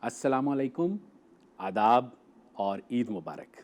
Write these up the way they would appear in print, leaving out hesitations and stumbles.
अस्सलामुअलैकुम, आदाब और ईद मुबारक।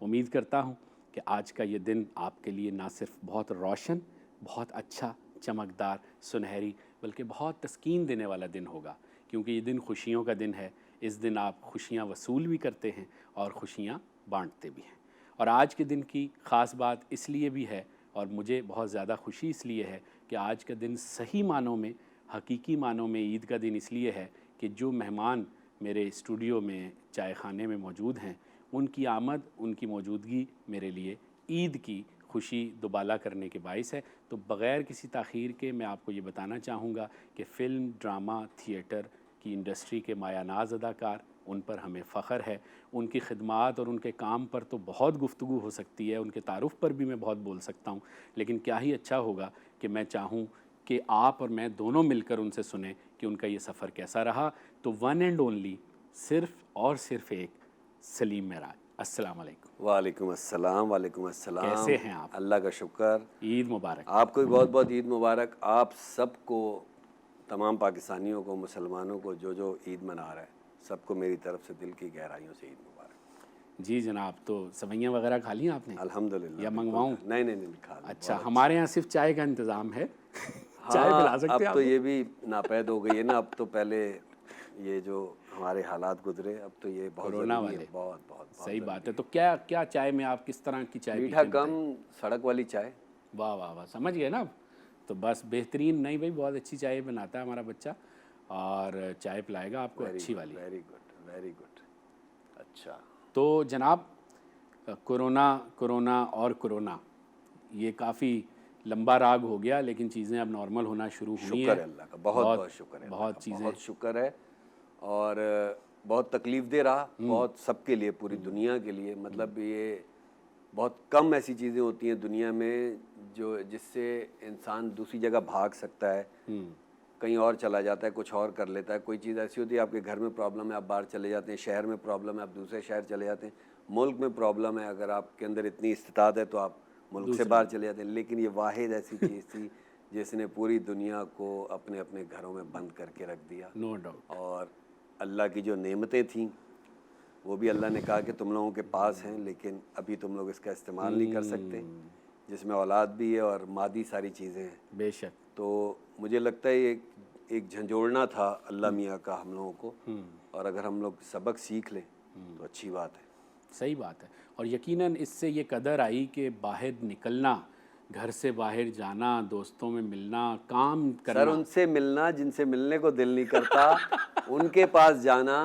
उम्मीद करता हूँ कि आज का ये दिन आपके लिए ना सिर्फ बहुत रोशन, बहुत अच्छा, चमकदार, सुनहरी, बल्कि बहुत तस्कीन देने वाला दिन होगा, क्योंकि ये दिन खुशियों का दिन है। इस दिन आप खुशियाँ वसूल भी करते हैं और खुशियाँ बांटते भी हैं। और आज के दिन की ख़ास बात इसलिए भी है, और मुझे बहुत ज़्यादा खुशी इसलिए है कि आज का दिन सही मानों में, हकीकी मानों में ईद का दिन इसलिए है कि जो मेहमान मेरे स्टूडियो में, चाय ख़ाने में मौजूद हैं, उनकी आमद, उनकी मौजूदगी मेरे लिए ईद की खुशी दुबाला करने के बाइस है। तो बग़ैर किसी ताख़ीर के मैं आपको ये बताना चाहूँगा कि फ़िल्म, ड्रामा, थिएटर की इंडस्ट्री के मायानाज़ अदाकार, उन पर हमें फ़ख्र है। उनकी खिदमात और उनके काम पर तो बहुत गुफ्तगू हो सकती है, उनके तारुफ़ पर भी मैं बहुत बोल सकता हूँ, लेकिन क्या ही अच्छा होगा कि मैं चाहूँ कि आप और मैं दोनों मिलकर उनसे सुने कि उनका ये सफ़र कैसा रहा। तो वन एंड ओनली, सिर्फ़ और सिर्फ़ एक, सलीम मेराज। अस्सलाम वालेकुम। वालेकुम अस्सलाम, वालेकुम अस्सलाम। कैसे हैं आप? अल्लाह का शुक्र। ईद मुबारक। आपको भी बहुत बहुत ईद मुबारक। आप सबको, तमाम पाकिस्तानियों को, मुसलमानों को जो ईद मना रहा है, सबको मेरी तरफ से दिल की गहराइयों से ईद मुबारक। जी जनाब, तो सवैयाँ वगैरह खा ली आपने अल्हम्दुलिल्लाह, या बिल्कुल मंगवाऊँ? नहीं नहीं नहीं, खा ली, अच्छा, बहुत अच्छी। हमारे यहाँ सिर्फ़ चाय का इंतज़ाम है। चाय पिला हाँ, सकते अब हैं तो आपको? ये भी नापैद हो गई है ना। अब तो पहले ये जो हमारे हालात गुजरे, अब तो ये बहुत कोरोना ज़रूरी है, वाले। बहुत बहुत बहुत सही बात ज़रूरी है। तो है। क्या क्या चाय में आप किस तरह की चाय मीठा पीते हैं, कम, बताइए? सड़क वाली चाय। वाह वाह वाह, समझ गए ना अब। तो बस बेहतरीन, नहीं भाई, बहुत अच्छी चाय बनाता है हमारा बच्चा, और चाय पिलाएगा आपको वेरी अच्छी गुड, वाली। Very good, very good. अच्छा। तो जनाब, कोरोना, कोरोना और कोरोना, ये काफ़ी लंबा राग हो गया, लेकिन चीज़ें अब नॉर्मल होना शुरू हुई शुक्र हैं। है अल्लाह का, बहुत बहुत बहुत शुक्र है अल्लाह बहुत का, चीज़ें। बहुत शुक्र है। और बहुत तकलीफ़ दे रहा, बहुत सबके लिए, पूरी दुनिया के लिए। मतलब ये बहुत कम ऐसी चीज़ें होती हैं दुनिया में जो जिससे इंसान दूसरी जगह भाग सकता है, कहीं और चला जाता है, कुछ और कर लेता है। कोई चीज़ ऐसी होती है, आपके घर में प्रॉब्लम है, आप बाहर चले जाते हैं, शहर में प्रॉब्लम है, आप दूसरे शहर चले जाते हैं, मुल्क में प्रॉब्लम है, अगर आपके अंदर इतनी इस्तिताद है तो आप मुल्क से दूसरे बाहर में। चले जाते हैं। लेकिन ये वाहिद ऐसी चीज़ थी जिसने पूरी दुनिया को अपने अपने घरों में बंद करके रख दिया। No doubt. और अल्लाह की जो नेमतें थीं, वो भी अल्लाह ने कहा कि तुम लोगों के पास हैं, लेकिन अभी तुम लोग इसका इस्तेमाल नहीं कर सकते, जिसमें औलाद भी है और मादी सारी चीज़ें हैं। बेशक। तो मुझे लगता है ये एक झंझोड़ना था अल्लाह मियाँ का हम लोगों को, और अगर हम लोग सबक सीख लें तो अच्छी बात है। सही बात है। और यकीनन इससे ये कदर आई कि बाहर निकलना, घर से बाहर जाना, दोस्तों में मिलना, काम सर, करना। उनसे मिलना जिनसे मिलने को दिल नहीं करता, उनके पास जाना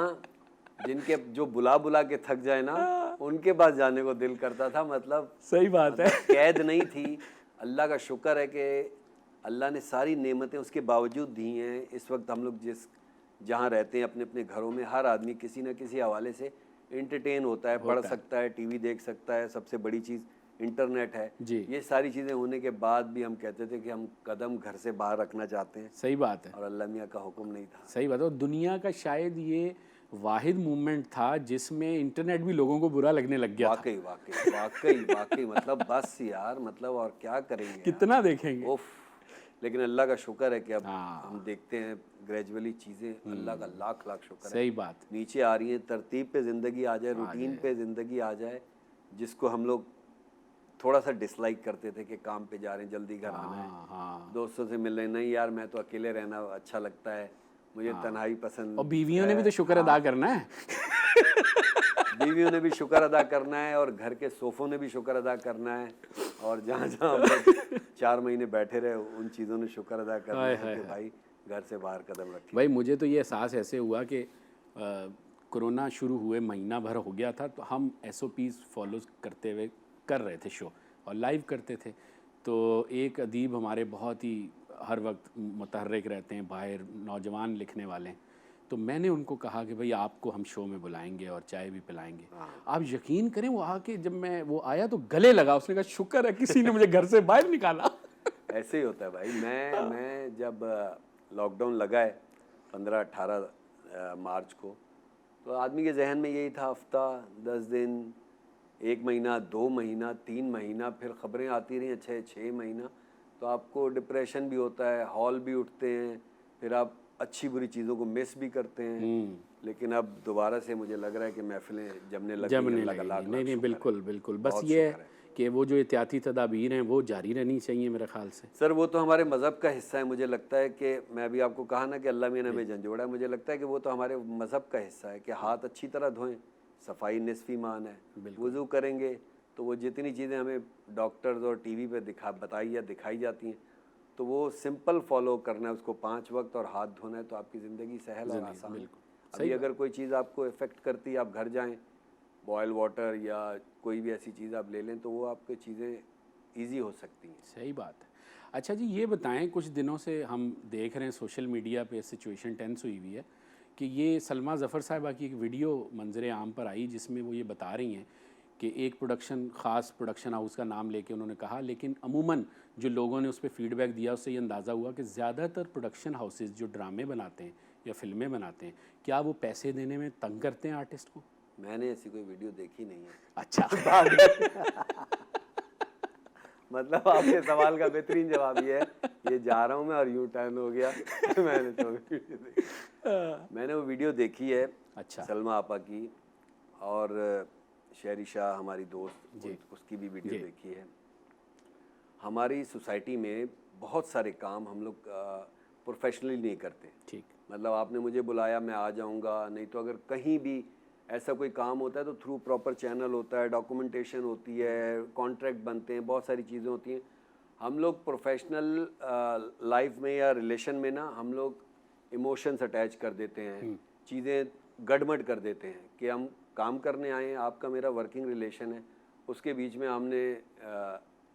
जिनके जो बुला बुला के थक जाए ना, उनके पास जाने को दिल करता था। मतलब सही बात है। मतलब कैद नहीं थी। अल्लाह का शुक्र है कि अल्लाह ने सारी नेमतें उसके बावजूद दी हैं। इस वक्त हम लोग जिस जहाँ रहते हैं, अपने अपने घरों में, हर आदमी किसी न किसी हवाले से इंटरटेन होता है, पढ़ होता है। सकता है, टीवी देख सकता है, सबसे बड़ी चीज़ इंटरनेट है। जी। ये सारी चीज़ें होने के बाद भी हम कहते थे कि हम कदम घर से बाहर रखना चाहते हैं, सही बात है। और अल्लाह मियाँ का हुक्म नहीं था। सही बात है। और दुनिया का शायद ये वाहिद मूवमेंट था जिसमें इंटरनेट भी लोगों को बुरा लगने लग गया था। वाकई वाकई वाकई वाकई, मतलब बस यार, मतलब और क्या करेंगे यार। कितना देखेंगे। उफ। लेकिन अल्लाह का शुक्र है कि अब हम हाँ। देखते हैं ग्रेजुअली चीज़ें, अल्लाह का लाख लाख शुक्र है, सही बात। नीचे आ रही हैं। तरतीब पे ज़िंदगी आ जाए, आ रूटीन जाए। पे ज़िंदगी आ जाए, जिसको हम लोग थोड़ा सा डिसलाइक करते थे कि काम पे जा रहे हैं, जल्दी घर आना है, हाँ हाँ दोस्तों से मिल रहे हैं, नहीं यार मैं तो अकेले रहना अच्छा लगता है, मुझे तन्हाई और पसंद बीवियों ने है। भी तो शुक्र हाँ, अदा करना है। बीवियों ने भी शुक्र अदा करना है, और घर के सोफ़ों ने भी शुक्र अदा करना है, और जहाँ जहाँ हम लोग 4 महीने बैठे रहे, उन चीज़ों ने शुक्र अदा करना हाय है हाय कि हाय। भाई घर से बाहर कदम रखें। भाई मुझे तो ये एहसास ऐसे हुआ कि कोरोना शुरू हुए महीना भर हो गया था, तो हम SOPs फॉलो करते हुए कर रहे थे शो, और लाइव करते थे। तो एक अदीब हमारे बहुत ही हर वक्त मुतहर्रिक रहते हैं, बाहर नौजवान लिखने वाले हैं। तो मैंने उनको कहा कि भाई आपको हम शो में बुलाएंगे और चाय भी पिलाएंगे। आप यकीन करें, वो आके जब वो आया तो गले लगा, उसने कहा शुक्र है किसी ने मुझे घर से बाहर निकाला। ऐसे ही होता है भाई। मैं जब लॉकडाउन लगा है 15-18 मार्च को, तो आदमी के जहन में यही था, हफ्ता 10 दिन, 1 महीना, 2 महीना, 3 महीना, फिर ख़बरें आती रहीं 6-6 महीना। तो आपको डिप्रेशन भी होता है, हॉल भी उठते हैं, फिर आप अच्छी बुरी चीज़ों को मिस भी करते हैं, लेकिन अब दोबारा से मुझे लग रहा है कि महफिलें जमने लग गई हैं। जमने अल्लाह का लगेगी। लाख नहीं लाख नहीं, शुक्र है, बिल्कुल बिल्कुल, बस बहुत ये शुक्र है। कि वो जो एहतियाती तदाबीर हैं वो जारी रहनी चाहिए मेरे ख्याल से। सर वो तो हमारे मज़हब का हिस्सा है। मुझे लगता है कि मैं अभी आपको कहा ना कि अल्लाह मियाँ ने हमें झंझोड़ा है, मुझे लगता है कि वो तो हमारे मज़हब का हिस्सा है कि हाथ अच्छी तरह धोएं, सफाई निस्फ़ ईमान है। वुज़ू करेंगे तो वो जितनी चीज़ें हमें डॉक्टर्स और टीवी पे दिखाई जाती हैं, तो वो सिंपल फॉलो करना है, उसको 5 वक्त और हाथ धोना है, तो आपकी ज़िंदगी सहल और आसान है। अभी अगर कोई चीज़ आपको इफ़ेक्ट करती है, आप घर जाएं, बॉयल वाटर या कोई भी ऐसी चीज़ आप ले लें, तो वो आपकी चीज़ें ईजी हो सकती हैं। सही बात है। अच्छा जी, ये बताएं, कुछ दिनों से हम देख रहे हैं सोशल मीडिया पे सिचुएशन टेंस हुई हुई है कि ये सलमा ज़फ़र साहिबा की एक वीडियो मंजर आम पर आई जिसमें वो ये बता रही हैं कि एक ख़ास प्रोडक्शन हाउस का नाम लेके उन्होंने कहा, लेकिन अमूमन जो लोगों ने उस पर फीडबैक दिया उससे ये अंदाज़ा हुआ कि ज़्यादातर प्रोडक्शन हाउसेस जो ड्रामे बनाते हैं या फिल्में बनाते हैं, क्या वो पैसे देने में तंग करते हैं आर्टिस्ट को? मैंने ऐसी कोई वीडियो देखी नहीं है। अच्छा। मतलब आपके सवाल का बेहतरीन जवाब ये है, ये जा रहा हूँ मैं और यूँ टर्न हो गया। मैंने तो वीडियो देखी, मैंने वो वीडियो देखी है। अच्छा। सलमा आपा की और शहरी शाह हमारी दोस्त, उसकी भी वीडियो देखी है। हमारी सोसाइटी में बहुत सारे काम हम लोग प्रोफेशनली नहीं करते। ठीक। मतलब आपने मुझे बुलाया, मैं आ जाऊंगा, नहीं तो अगर कहीं भी ऐसा कोई काम होता है तो थ्रू प्रॉपर चैनल होता है, डॉक्यूमेंटेशन होती है, कॉन्ट्रैक्ट बनते हैं, बहुत सारी चीज़ें होती हैं। हम लोग प्रोफेशनल लाइफ में या रिलेशन में ना हम लोग इमोशंस अटैच कर देते हैं, चीज़ें गड़बड़ कर देते हैं कि हम काम करने आए हैं, आपका मेरा वर्किंग रिलेशन है, उसके बीच में हमने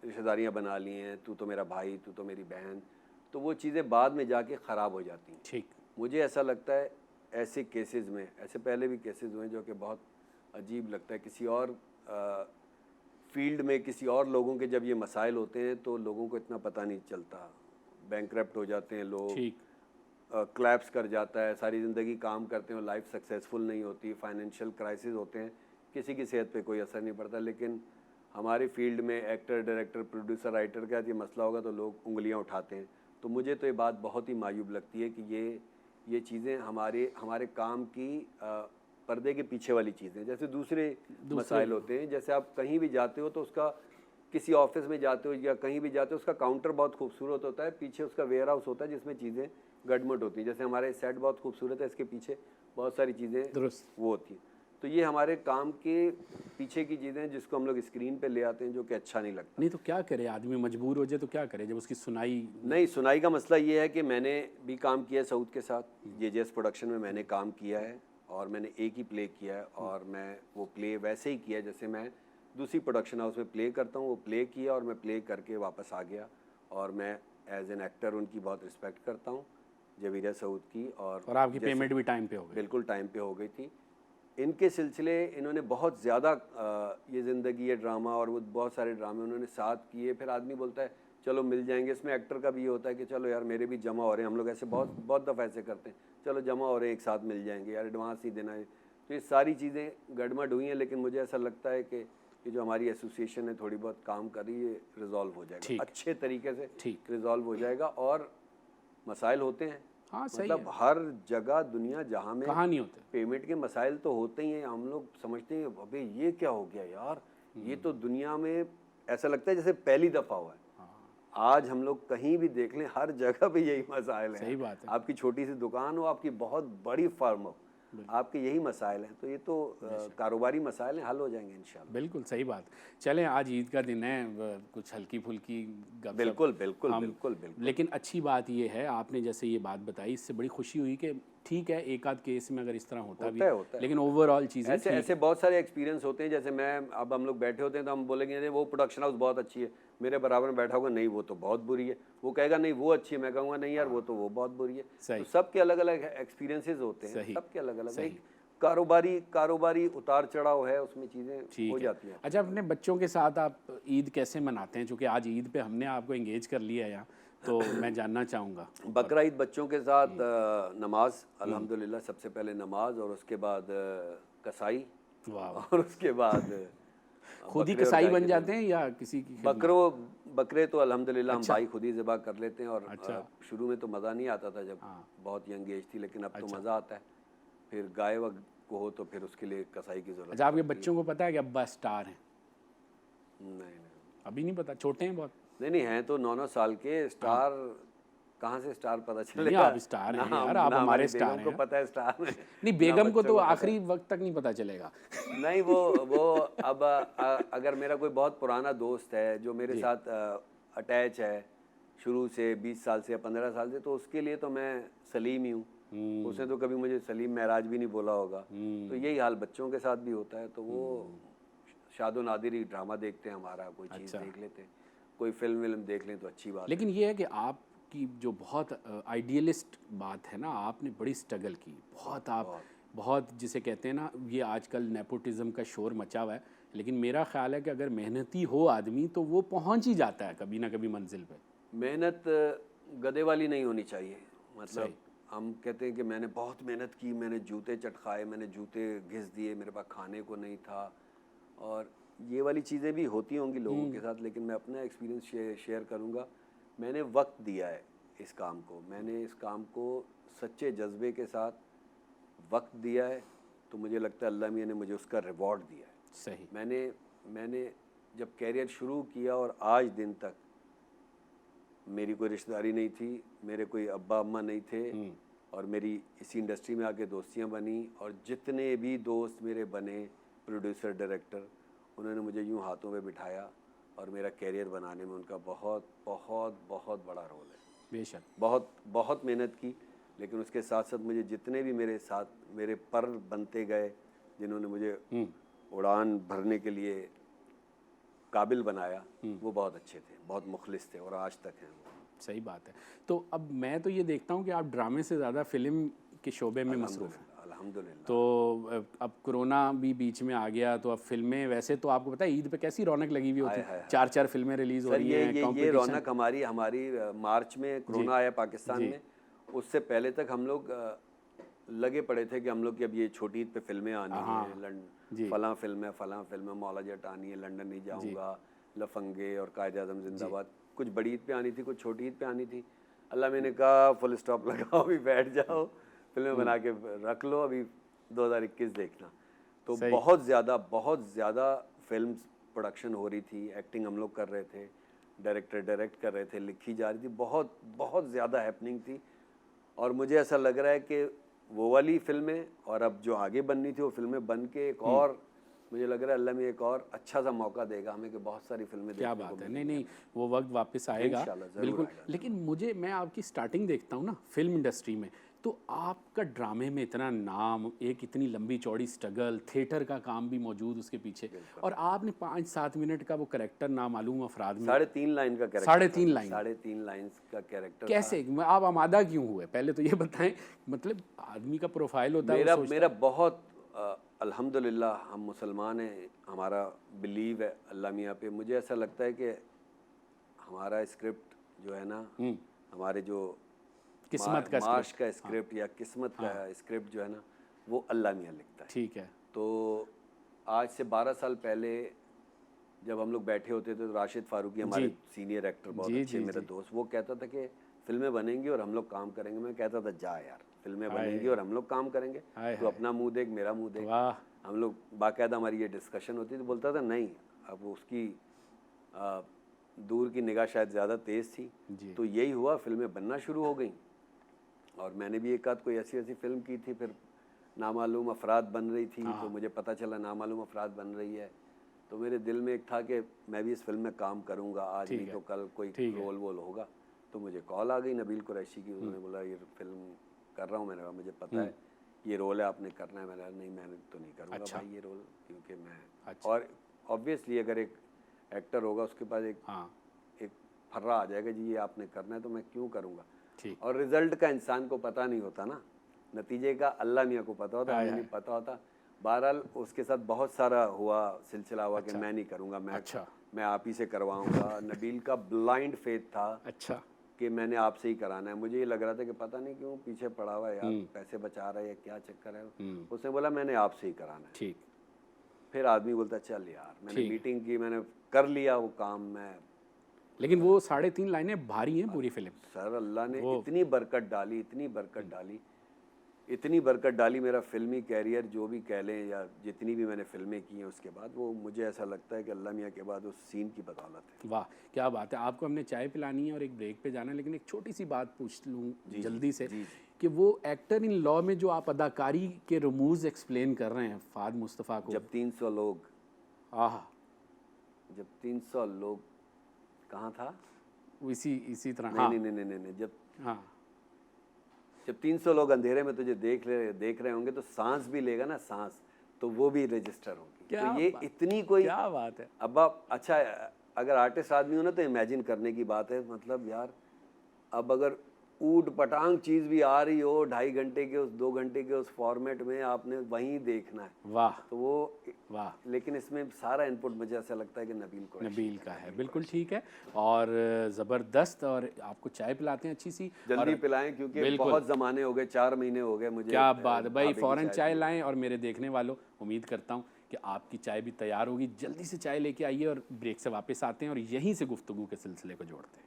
रिश्तेदारियाँ बना ली हैं, तू तो मेरा भाई, तू तो मेरी बहन, तो वो चीज़ें बाद में जाके ख़राब हो जाती हैं। ठीक। मुझे ऐसा लगता है ऐसे केसेस में, ऐसे पहले भी केसेस हुए जो कि बहुत अजीब लगता है, किसी और फील्ड में किसी और लोगों के जब ये मसाइल होते हैं तो लोगों को इतना पता नहीं चलता, बैंकरप्ट हो जाते हैं लोग, ठीक। क्लैप्स कर जाता है, सारी ज़िंदगी काम करते हैं, लाइफ सक्सेसफुल नहीं होती, फाइनेंशियल क्राइसिस होते हैं, किसी की सेहत पे कोई असर नहीं पड़ता। लेकिन हमारी फील्ड में एक्टर, डायरेक्टर, प्रोड्यूसर, राइटर का ये मसला होगा तो लोग उंगलियां उठाते हैं। तो मुझे तो ये बात बहुत ही मायूब लगती है कि ये चीज़ें हमारे काम की पर्दे के पीछे वाली चीज़ें, जैसे दूसरे मसाइल होते हैं। जैसे आप कहीं भी जाते हो तो उसका, किसी ऑफिस में जाते हो या कहीं भी जाते हो, उसका काउंटर बहुत खूबसूरत होता है, पीछे उसका वेयर हाउस होता है जिसमें चीज़ें गड़मट होती हैं। जैसे हमारे सेट बहुत खूबसूरत है, इसके पीछे बहुत सारी चीज़ें दुरुस्त वो होती हैं। तो ये हमारे काम के पीछे की चीज़ें जिसको हम लोग स्क्रीन पे ले आते हैं, जो कि अच्छा नहीं लगता। नहीं तो क्या करे आदमी, मजबूर हो जाए तो क्या करे जब उसकी सुनाई नहीं, सुनाई का मसला ये है कि मैंने भी काम किया है सऊद के साथ, जेजेएस प्रोडक्शन में मैंने काम किया है और मैंने एक ही प्ले किया है, और मैं वो प्ले वैसे ही किया जैसे मैं दूसरी प्रोडक्शन हाउस में प्ले करता हूँ। वो प्ले किया और मैं प्ले करके वापस आ गया, और मैं एज एन एक्टर उनकी बहुत रिस्पेक्ट करता हूँ, जवीरा सऊद की। और आपकी पेमेंट भी टाइम पे हो गई? बिल्कुल टाइम पे हो गई थी। इनके सिलसिले इन्होंने बहुत ज़्यादा ये ज़िंदगी है ड्रामा, और वो बहुत सारे ड्रामे उन्होंने साथ किए। फिर आदमी बोलता है चलो मिल जाएंगे, इसमें एक्टर का भी ये होता है कि चलो यार मेरे भी जमा हो रहे हैं, हम लोग ऐसे बहुत दफ़ा ऐसे करते हैं, चलो जमा हो रहे हैं एक साथ मिल जाएंगे यार, एडवांस ही देना है। तो ये सारी चीज़ें गड़बड़ हुई हैं, लेकिन मुझे ऐसा लगता है कि ये जो हमारी एसोसिएशन है थोड़ी बहुत काम कर रही है, रिजॉल्व हो जाएगा, अच्छे तरीके से रिजॉल्व हो जाएगा। और मसाइल होते हैं, हाँ सही मतलब है। हर जगह दुनिया जहाँ में कहाँ नहीं होते पेमेंट के मसाइल तो होते ही हैं। हम लोग समझते हैं अबे ये क्या हो गया यार, ये तो दुनिया में ऐसा लगता है जैसे पहली दफ़ा हुआ है। आज हम लोग कहीं भी देख लें, हर जगह पे यही मसाइल हैं। सही बात है। आपकी छोटी सी दुकान हो, आपकी बहुत बड़ी फर्म हो, आपके यही मसाइल हैं। तो ये तो कारोबारी मसाइल हैं, हल हो जाएंगे इंशाल्लाह। बिल्कुल सही बात। चलें, आज ईद का दिन है, कुछ हल्की फुल्की गपशप बिल्कुल बिल्कुल बिल्कुल बिल्कुल। लेकिन अच्छी बात ये है, आपने जैसे ये बात बताई, इससे बड़ी खुशी हुई कि ठीक है एक आध केस में अगर इस तरह होता है, लेकिन ओवरऑल चीज़ें ऐसे बहुत सारे एक्सपीरियंस होते हैं। जैसे अब हम लोग बैठे होते हैं तो हम बोलेंगे नहीं वो प्रोडक्शन हाउस बहुत अच्छी है, मेरे बराबर में बैठा होगा नहीं वो तो बहुत बुरी है, वो कहेगा नहीं वो अच्छी है, मैं कहूँगा नहीं यार वो बहुत बुरी है। तो सबके अलग अलग एक्सपीरियंसेस होते हैं, सबके अलग अलग। कारोबारी उतार चढ़ाव है, उसमें चीज़ें हो जाती हैं। अच्छा, अपने बच्चों के साथ आप ईद कैसे मनाते हैं? चूँकि आज ईद पे हमने आपको एंगेज कर लिया है यहाँ, तो मैं जानना चाहूँगा। बकरा ईद बच्चों के साथ नमाज, अल्हम्दुलिल्लाह, सबसे पहले नमाज और उसके बाद कसाई, और उसके बाद खुद ही कसाई बन जाते हैं या किसी की? बकरे तो अल्हम्दुलिल्लाह अच्छा। हम भाई खुद ही ज़िबा कर लेते हैं। और अच्छा। शुरू में तो मज़ा नहीं आता था जब हाँ। बहुत यंग एज थी, लेकिन अब तो अच्छा। मज़ा आता है। फिर गाय वग को हो तो फिर उसके लिए कसाई की ज़रूरत अच्छा, आपके पड़ती है। बच्चों को पता है कि अब्बा स्टार हैं? नहीं नहीं अभी नहीं पता, छोटे हैं बहुत? नहीं नहीं, हैं तो 9-9 साल के। हाँ। स्टार कहाँ से स्टार पता नहीं, चलेगा? आप स्टार ना हैं यार, हम आप ना हमारी हमारे स्टार बेगम को हैं। पता है स्टार में, नहीं, ना बेगम को बच्चों तो को पता आखिरी है। वक्त तक नहीं पता चलेगा। नहीं, वो अब अगर मेरा कोई बहुत पुराना दोस्त है जो मेरे जी। साथ अटैच है शुरू से 20 साल से या 15 साल से, तो उसके लिए तो मैं सलीम ही हूँ। उसने तो कभी मुझे सलीम महराज भी नहीं बोला होगा। तो यही हाल बच्चों के साथ भी होता है। तो वो शादो नादिर ही ड्रामा देखते हैं हमारा, कोई चीज़ अच्छा। देख लेते हैं, कोई फिल्म विल्म देख लें तो अच्छी बात है। लेकिन ये है कि आपकी जो बहुत आइडियलिस्ट बात है ना, आपने बड़ी स्ट्रगल की, बहुत आप बहुत जिसे कहते हैं ना, ये आजकल नेपोटिज्म का शोर मचा हुआ है, लेकिन मेरा ख्याल है कि अगर मेहनती हो आदमी तो वो पहुंच ही जाता है कभी ना कभी मंजिल पे। मेहनत गधे वाली नहीं होनी चाहिए। मतलब सही। हम कहते हैं कि मैंने बहुत मेहनत की, मैंने जूते चटकाए, मैंने जूते घिस दिए, मेरे पास खाने को नहीं था, और ये वाली चीज़ें भी होती होंगी लोगों के साथ। लेकिन मैं अपना एक्सपीरियंस शेयर करूँगा। मैंने वक्त दिया है इस काम को, मैंने इस काम को सच्चे जज्बे के साथ वक्त दिया है, तो मुझे लगता है अल्लाह मियाँ ने मुझे उसका रिवॉर्ड दिया है। सही। मैंने मैंने जब कैरियर शुरू किया और आज दिन तक मेरी कोई रिश्तेदारी नहीं थी, मेरे कोई अब्बा अम्मा नहीं थे, और मेरी इसी इंडस्ट्री में आके दोस्तियां बनी, और जितने भी दोस्त मेरे बने प्रोड्यूसर डायरेक्टर, उन्होंने मुझे यूं हाथों पे बिठाया, और मेरा कैरियर बनाने में उनका बहुत बहुत बहुत बड़ा रोल है। बेशक। बहुत बहुत मेहनत की, लेकिन उसके साथ साथ मुझे जितने भी मेरे साथ मेरे पर बनते गए, जिन्होंने मुझे उड़ान भरने के लिए काबिल बनाया, वो बहुत अच्छे थे, बहुत मुखलिस थे, और आज तक हैं वो। सही बात है। तो अब मैं तो ये देखता हूँ कि आप ड्रामे से ज़्यादा फिल्म के शोबे में मसरूफ़ हैं। अल्हम्दुलिल्लाह अल्हम्दुलिल्लाह। तो अब कोरोना भी बीच में आ गया, तो अब फिल्में, वैसे तो आपको पता है ईद पे कैसी रौनक लगी हुई होती हाय है, हाय हाय 4-4 फिल्में रिलीज़ हो सर, रही ये हैं, ये ये कंपटीशन। रौनक हमारी हमारी मार्च में जी। कोरोना आया पाकिस्तान जी। में। उससे पहले तक हम लोग लगे पड़े थे कि हम लोग की अब ये छोटी ईद पे फिल्में आनी हैं, हाँ। जी। फलां फिल्म है, मौला जट आनी है, लंदन नहीं जी। जाऊंगा, लफंगे और कायदे आज़म जिंदाबाद। कुछ बड़ी ईद पे आनी थी, कुछ छोटी ईद पे आनी थी। अल्लाह मैंने कहा फुल स्टॉप लगाओ, अभी बैठ जाओ, फिल्में बना के रख लो, अभी 2021 देखना। तो सही। बहुत ज़्यादा फिल्म प्रोडक्शन हो रही थी, एक्टिंग हम लोग कर रहे थे, डायरेक्टर डायरेक्ट कर रहे थे, लिखी जा रही थी, बहुत बहुत ज़्यादा हैपनिंग थी। और मुझे ऐसा लग रहा है कि वो वाली फिल्में और अब जो आगे बननी थी वो फिल्में बन के एक और, मुझे लग रहा है अल्लाह में एक और अच्छा सा मौका देगा हमें कि बहुत सारी फिल्में क्या देखने को बात है। नहीं मिलेंगी नहीं, हमें। वो वक्त वापस आएगा। इंशाल्लाह ज़रूर बिल्कुल। आएगा, लेकिन ज़रूर। मुझे, मैं आपकी स्टार्टिंग देखता हूँ ना फिल्म इंडस्ट्री में, तो आपका ड्रामे में इतना नाम, एक इतनी लंबी चौड़ी स्ट्रगल, थिएटर का काम भी मौजूद उसके पीछे, और आपने 5-7 मिनट का वो कैरेक्टर नामालूम अफराद में, 3.5 लाइन का कैरेक्टर 3.5 लाइन, 3.5 लाइन्स का कैरेक्टर था। कैसे आप आमादा क्यों हुए, पहले तो ये बताएं। मतलब आदमी का प्रोफाइल होता है, वो सोचता मेरा बहुत अल्हम्दुलिल्लाह हम मुसलमान हैं, हमारा बिलीव है अल्लाह मियाँ पे। मुझे ऐसा लगता है कि हमारा स्क्रिप्ट जो है ना, हमारे जो किस्मत का माश स्क्रिप्ट। का स्क्रिप्ट या किस्मत का स्क्रिप्ट जो है ना, वो अल्लाह मियाँ लिखता है। ठीक है। तो आज से 12 साल पहले जब हम लोग बैठे होते थे, तो राशिद फारूकी हमारे जी। सीनियर एक्टर, बहुत जी अच्छे जी मेरा जी। दोस्त, वो कहता था कि फिल्में बनेंगी और हम लोग काम करेंगे। मैं कहता था जा यार, फिल्में हाय बनेंगी और हम लोग काम करेंगे, हाय तो हाय। अपना मुंह देख, मेरा मुंह देख। वाह। हम लोग बाकायदा हमारी ये डिस्कशन होती थी। बोलता था नहीं, अब उसकी आ, दूर की निगाह शायद ज़्यादा तेज़ थी। जी। तो यही हुआ, फिल्में बनना शुरू हो गई, और मैंने भी एक आध कोई ऐसी ऐसी फिल्म की थी। फिर नामालूम अफराद बन रही थी, तो मुझे पता चला नामालूम अफराद बन रही है, तो मेरे दिल में एक था कि मैं भी इस फिल्म में काम करूंगा, आज नहीं तो कल कोई रोल वोल होगा। तो मुझे कॉल आ गई नबील कुरैशी की, उन्होंने बोला ये फिल्म कर रहा हूँ। मैंने कहा मुझे पता है ये रोल है, आपने करना है। मैंने कहा नहीं, मैं तो नहीं करूँगा अच्छा। भाई ये रोल, क्योंकि मैं अच्छा। और ऑब्वियसली अगर एक एक्टर होगा उसके पास एक फर्रा आ जाएगा, जी ये आपने करना है, तो मैं क्यों करूँगा। ठीक। और रिजल्ट का इंसान को पता नहीं होता ना, नतीजे का अल्लाह मियाँ को पता होता, हमें नहीं पता होता। बहरहाल उसके साथ बहुत सारा हुआ, सिलसिला हुआ कि मैं नहीं करूँगा, मैं आप ही से करवाऊँगा। नबील का ब्लाइंड फेथ था अच्छा। कि मैंने आपसे ही कराना है। मुझे ये लग रहा था कि पता नहीं क्यों पीछे पड़ा हुआ है यार, पैसे बचा रहा है या क्या चक्कर है। उसने बोला मैंने आपसे ही कराना है। ठीक। फिर आदमी बोलता चल यार, मैंने मीटिंग की, मैंने कर लिया वो काम, मैं लेकिन वो 3.5 लाइनें भारी हैं पूरी फिल्म। सर अल्लाह ने इतनी बरकत डाली, इतनी बरकत डाली, इतनी बरकत डाली, मेरा फिल्मी कैरियर जो भी कह लें या जितनी भी मैंने फिल्में की हैं उसके बाद, वो मुझे ऐसा लगता है कि अल्लाह मियाँ के बाद उस सीन की बदौलत है। वाह क्या बात है। आपको हमने चाय पिलानी है और एक ब्रेक पे जाना है, लेकिन एक छोटी सी बात पूछ लूँ जल्दी से कि वो एक्टर इन लॉ में जो आप अदाकारी के रमूज एक्सप्लेन कर रहे हैं फाद मुस्तफ़ा को, जब 300 लोग, आह, जब 300 लोग कहाँ था? वो इसी तरह। नहीं हाँ नहीं नहीं नहीं नहीं, जब हाँ, जब 300 लोग अंधेरे में तुझे देख रहे होंगे तो सांस भी लेगा ना, सांस, तो वो भी रजिस्टर होगी। क्या तो ये इतनी कोई, क्या बात है। अब आप अच्छा, अगर आर्टिस्ट आदमी हो ना तो इमेजिन करने की बात है, मतलब यार अब अगर ऊट पटांग चीज़ भी आ रही हो 2.5 घंटे के, उस 2 घंटे के उस फॉर्मेट में आपने वहीं देखना है, वाह तो वो वाह, लेकिन इसमें सारा इनपुट मुझे ऐसा लगता है कि नबील को नबील का है। बिल्कुल ठीक है और ज़बरदस्त। और आपको चाय पिलाते हैं अच्छी सी, जल्दी पिलाएं क्योंकि बिल्कुल। बहुत ज़माने हो गए, 4 महीने हो गए मुझे। क्या बात है भाई, भाभी की फ़ौरन चाय पिए। लाएं। और मेरे देखने वालों, उम्मीद करता हूँ कि आपकी चाय भी तैयार होगी। जल्दी से चाय लेके आइए और ब्रेक से वापस आते हैं और यहीं से गुफ्तगू के सिलसिले को जोड़ते हैं।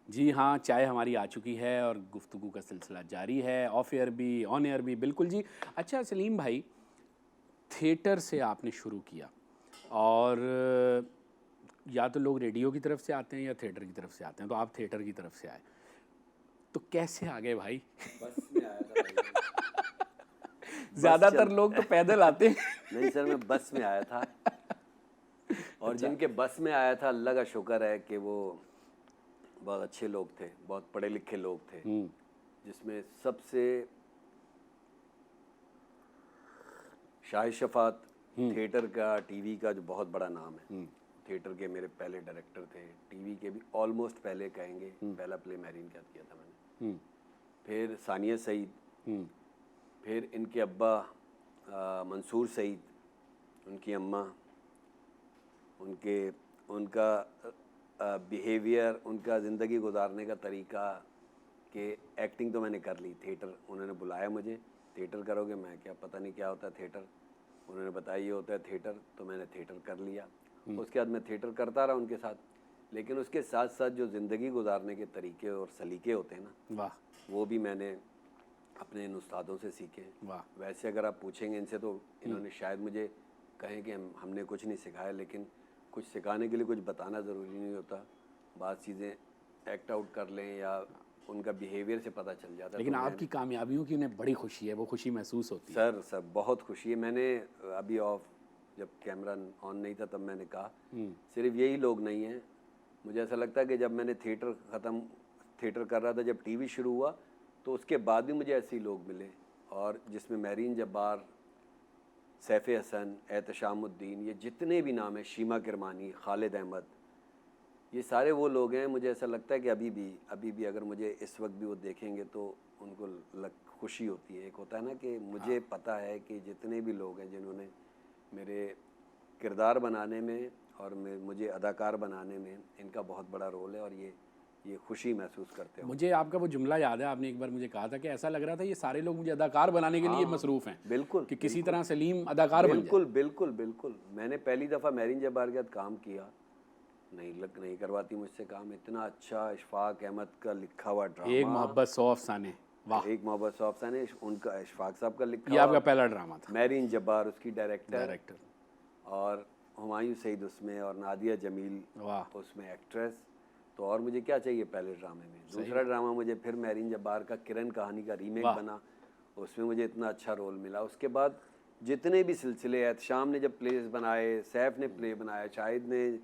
जी हाँ, चाय हमारी आ चुकी है और गुफ्तगू का सिलसिला जारी है, ऑफ एयर भी ऑन एयर भी। बिल्कुल जी। अच्छा सलीम भाई, थिएटर से आपने शुरू किया और या तो लोग रेडियो की तरफ से आते हैं या थिएटर की तरफ से आते हैं, तो आप थिएटर की तरफ से आए, तो कैसे आ गए भाई? बस में आया था भाई। ज़्यादातर लोग तो पैदल आते हैं। नहीं सर, मैं बस में आया था और जिनके बस में आया था अल्लाह का शुक्र है कि वो बहुत अच्छे लोग थे, बहुत पढ़े लिखे लोग थे, जिसमें सबसे शाहिद शफात थिएटर का, टीवी का जो बहुत बड़ा नाम है, थिएटर के मेरे पहले डायरेक्टर थे, टीवी के भी ऑलमोस्ट पहले कहेंगे, पहला प्ले मैरीन का किया था मैंने। फिर सानिया सईद, फिर इनके अब्बा मंसूर सईद, उनकी अम्मा, उनका बिहेवियर, उनका ज़िंदगी गुजारने का तरीका, कि एक्टिंग तो मैंने कर ली, थिएटर उन्होंने बुलाया मुझे, थिएटर करोगे? मैं क्या, पता नहीं क्या होता है थिएटर, उन्होंने बताया ये होता है थिएटर, तो मैंने थिएटर कर लिया। उसके बाद मैं थिएटर करता रहा उनके साथ, लेकिन उसके साथ साथ जो ज़िंदगी गुजारने के तरीके और सलीके होते हैं ना, वाह, वो भी मैंने अपने इन उस्तादों से सीखे। वाह, वैसे अगर आप पूछेंगे इनसे तो इन्होंने शायद मुझे कहें कि हमने कुछ नहीं सिखाया, लेकिन कुछ सिखाने के लिए कुछ बताना ज़रूरी नहीं होता, बात चीज़ें एक्ट आउट कर लें या उनका बिहेवियर से पता चल जाता है। लेकिन तो आपकी कामयाबियों की उन्हें बड़ी खुशी है, वो खुशी महसूस होती है। सर बहुत खुशी है। मैंने अभी ऑफ, जब कैमरा ऑन नहीं था तब मैंने कहा, सिर्फ यही लोग नहीं हैं, मुझे ऐसा लगता है कि जब मैंने थिएटर कर रहा था, जब टीवी शुरू हुआ तो उसके बाद भी मुझे ऐसे ही लोग मिले, और जिसमें महरीन जब्बार, सैफ हसन, एहतशामुद्दीन, ये जितने भी नाम हैं, शीमा किरमानी, खालिद अहमद, ये सारे वो लोग हैं। मुझे ऐसा लगता है कि अभी भी अगर मुझे इस वक्त भी वो देखेंगे तो उनको खुशी होती है। एक होता है ना कि मुझे पता है कि जितने भी लोग हैं जिन्होंने मेरे किरदार बनाने में और मुझे अदाकार बनाने में, इनका बहुत बड़ा रोल है, और ये खुशी महसूस करते हो। मुझे आपका वो जुमला याद है, आपने एक बार मुझे कहा था कि ऐसा लग रहा था ये सारे लोग मुझे अदाकार बनाने के लिए मसरूफ़ हैं। बिल्कुल, कि किसी तरह सलीम अदाकार बन जाए। बिल्कुल। मैंने पहली दफ़ा महरीन जब्बार के साथ काम किया, नहीं करवाती मुझसे काम। इतना अच्छा इशफाक अहमद का लिखा हुआ ड्रामा, एक मोहब्बत 100 अफसाने, वाह, एक मोहब्बत 100 अफसाने, उनका इशफाक साहब का लिखा ये हुआ, आपका पहला ड्रामा था। महरीन जब्बार उसकी डायरेक्टर, डायरेक्टर, और हुमायूं सईद उसमें, और नादिया जमील वाह, उसमें एक्ट्रेस। तो और मुझे क्या चाहिए पहले ड्रामे में। दूसरा ड्रामा मुझे फिर महरीन जब्बार का किरण कहानी का रीमेक बना, उसमें मुझे इतना अच्छा रोल मिला। उसके बाद जितने भी सिलसिले, एहतशाम ने जब प्लेस बनाए, सैफ ने प्ले बनाया, शाहिद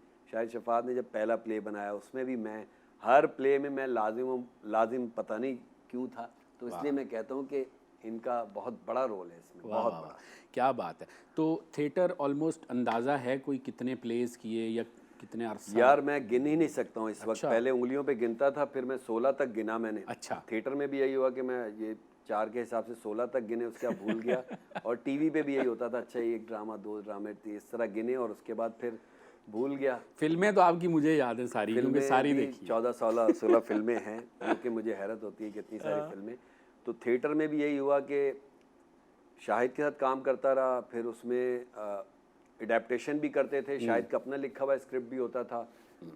शफात ने जब पहला प्ले बनाया, उसमें भी मैं हर प्ले में मैं लाजिम पता नहीं क्यों था। तो इसलिए मैं कहता हूँ कि इनका बहुत बड़ा रोल है इसमें, बहुत बड़ा। क्या बात है। तो थिएटर ऑलमोस्ट अंदाज़ा है कोई कितने प्लेस किए या कितने अरसा? यार मैं गिन ही नहीं सकता हूँ इस वक्त। अच्छा। पहले उंगलियों पे गिनता था, फिर मैं 16 तक गिना मैंने। अच्छा। थिएटर में भी यही हुआ कि मैं ये 4 के हिसाब से 16 तक गिने, उसके बाद भूल गया। और टीवी पे भी यही होता था, अच्छा एक ड्रामा, 2 ड्रामे, इस तरह गिने और उसके बाद फिर भूल गया। फिल्में तो आपकी मुझे याद है सारी, क्योंकि फिल्में सारी भी देखी है। 14-16 फिल्में हैं, जो कि मुझे हैरत होती है कि इतनी सारी फिल्में। तो थिएटर में भी यही हुआ कि शाहिद के साथ काम करता रहा, फिर उसमें एडेप्टेशन भी करते थे, शाहिद का अपना लिखा हुआ स्क्रिप्ट भी होता था।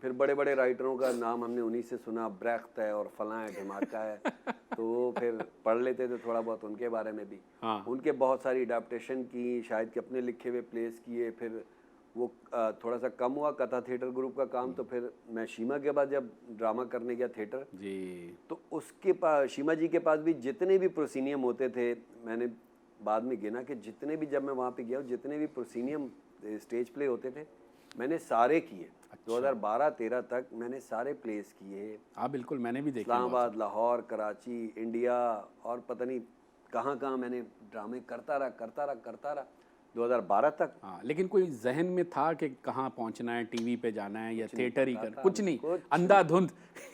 फिर बड़े बड़े राइटरों का नाम हमने उन्हीं से सुना, ब्रेख्त है और फलां है, ढिमाका है, तो फिर पढ़ लेते थे थोड़ा बहुत उनके बारे में भी। हाँ। उनके बहुत सारी एडेप्टेशन की, शाहिद के अपने लिखे हुए प्लेस किए। फिर वो थोड़ा सा कम हुआ कथा थिएटर ग्रुप का काम, तो फिर मैं शीमा के बाद जब ड्रामा करने गया थिएटर, जी। तो उसके पास, शीमा जी के पास भी जितने भी प्रोसीनियम होते थे, मैंने बाद में गिना कि जितने भी, जब मैं वहाँ पे गया जितने भी प्रोसीनियम स्टेज प्ले होते थे मैंने सारे किए। 2012-13 तक मैंने सारे प्लेस किए। हाँ बिल्कुल, मैंने भी देखी बहुत। इस्लामाबाद, लाहौर, कराची, इंडिया और पता नहीं कहाँ कहाँ मैंने ड्रामे करता रहा 2012 तक। हाँ, लेकिन कोई जहन में था कि कहाँ पहुँचना है, टीवी पे जाना है या थिएटर ही कर, कुछ नहीं, अंधाधुंध।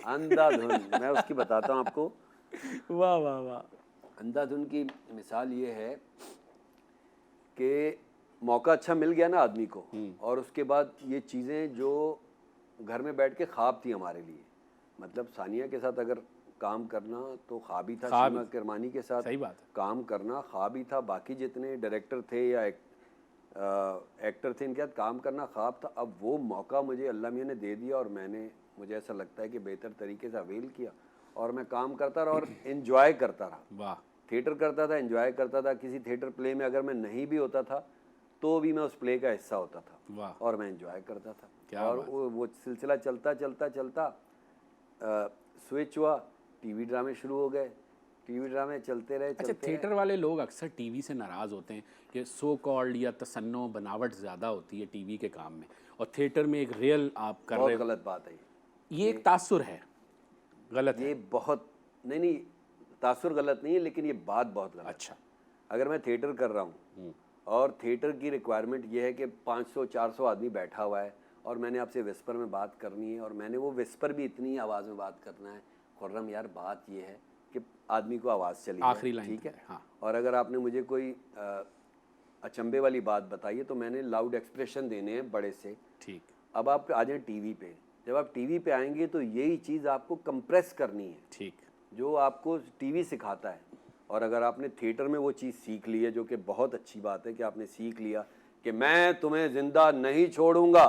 अंधाधुंध मैं उसकी बताता हूँ आपको। वाह वाह वाह। अंधाधुंध की मिसाल ये है कि मौका अच्छा मिल गया ना आदमी को, और उसके बाद ये चीज़ें जो घर में बैठ के ख्वाब थी हमारे लिए, मतलब सानिया के साथ अगर काम करना तो ख्वाब ही था, शीमा किरमानी के साथ सही बात है। काम करना ख्वाब ही था, बाकी जितने डायरेक्टर थे या एक्टर थे इनके साथ काम करना ख्वाब था। अब वो मौका मुझे अल्लाह मियाँ ने दे दिया और मैंने, मुझे ऐसा लगता है कि बेहतर तरीके से अवेल किया और मैं काम करता रहा और इन्जॉय करता रहा। वाह। थिएटर करता था, एंजॉय करता था। किसी थिएटर प्ले में अगर मैं नहीं भी होता था तो भी मैं उस प्ले का हिस्सा होता था। वाह। और मैं एंजॉय करता था। क्या और बात। वो सिलसिला चलता स्विच हुआ, टीवी ड्रामे शुरू हो गए, टीवी ड्रामे चलते रहे। अच्छा, थिएटर वाले लोग अक्सर टीवी से नाराज़ होते हैं कि सो कॉल्ड या तसन्नो बनावट ज़्यादा होती है टीवी के काम में, और थिएटर में एक रियल आप कर बहुत रहे हो। गलत बात है ये एक तासुर है, गलत ये है। बहुत नहीं, तासुर गलत नहीं है, लेकिन ये बात बहुत गलत। अच्छा। अगर मैं थिएटर कर रहा हूँ और थिएटर की रिक्वायरमेंट ये है कि 500-400 आदमी बैठा हुआ है और मैंने आपसे विस्पर में बात करनी है, और मैंने वो विस्पर भी इतनी आवाज़ में बात करना है, खुर्रम यार बात ये है कि आदमी को आवाज़ चली आखिरी जाए, लाइन ठीक है। हाँ। और अगर आपने मुझे कोई अचंभे वाली बात बताई है तो मैंने लाउड एक्सप्रेशन देने हैं बड़े से। ठीक। अब आप आ जाएं टीवी पे, जब आप टीवी पे आएंगे तो यही चीज़ आपको कंप्रेस करनी है, ठीक। जो आपको टीवी सिखाता है। और अगर आपने थिएटर में वो चीज़ सीख ली है, जो कि बहुत अच्छी बात है कि आपने सीख लिया कि मैं तुम्हें ज़िंदा नहीं छोड़ूंगा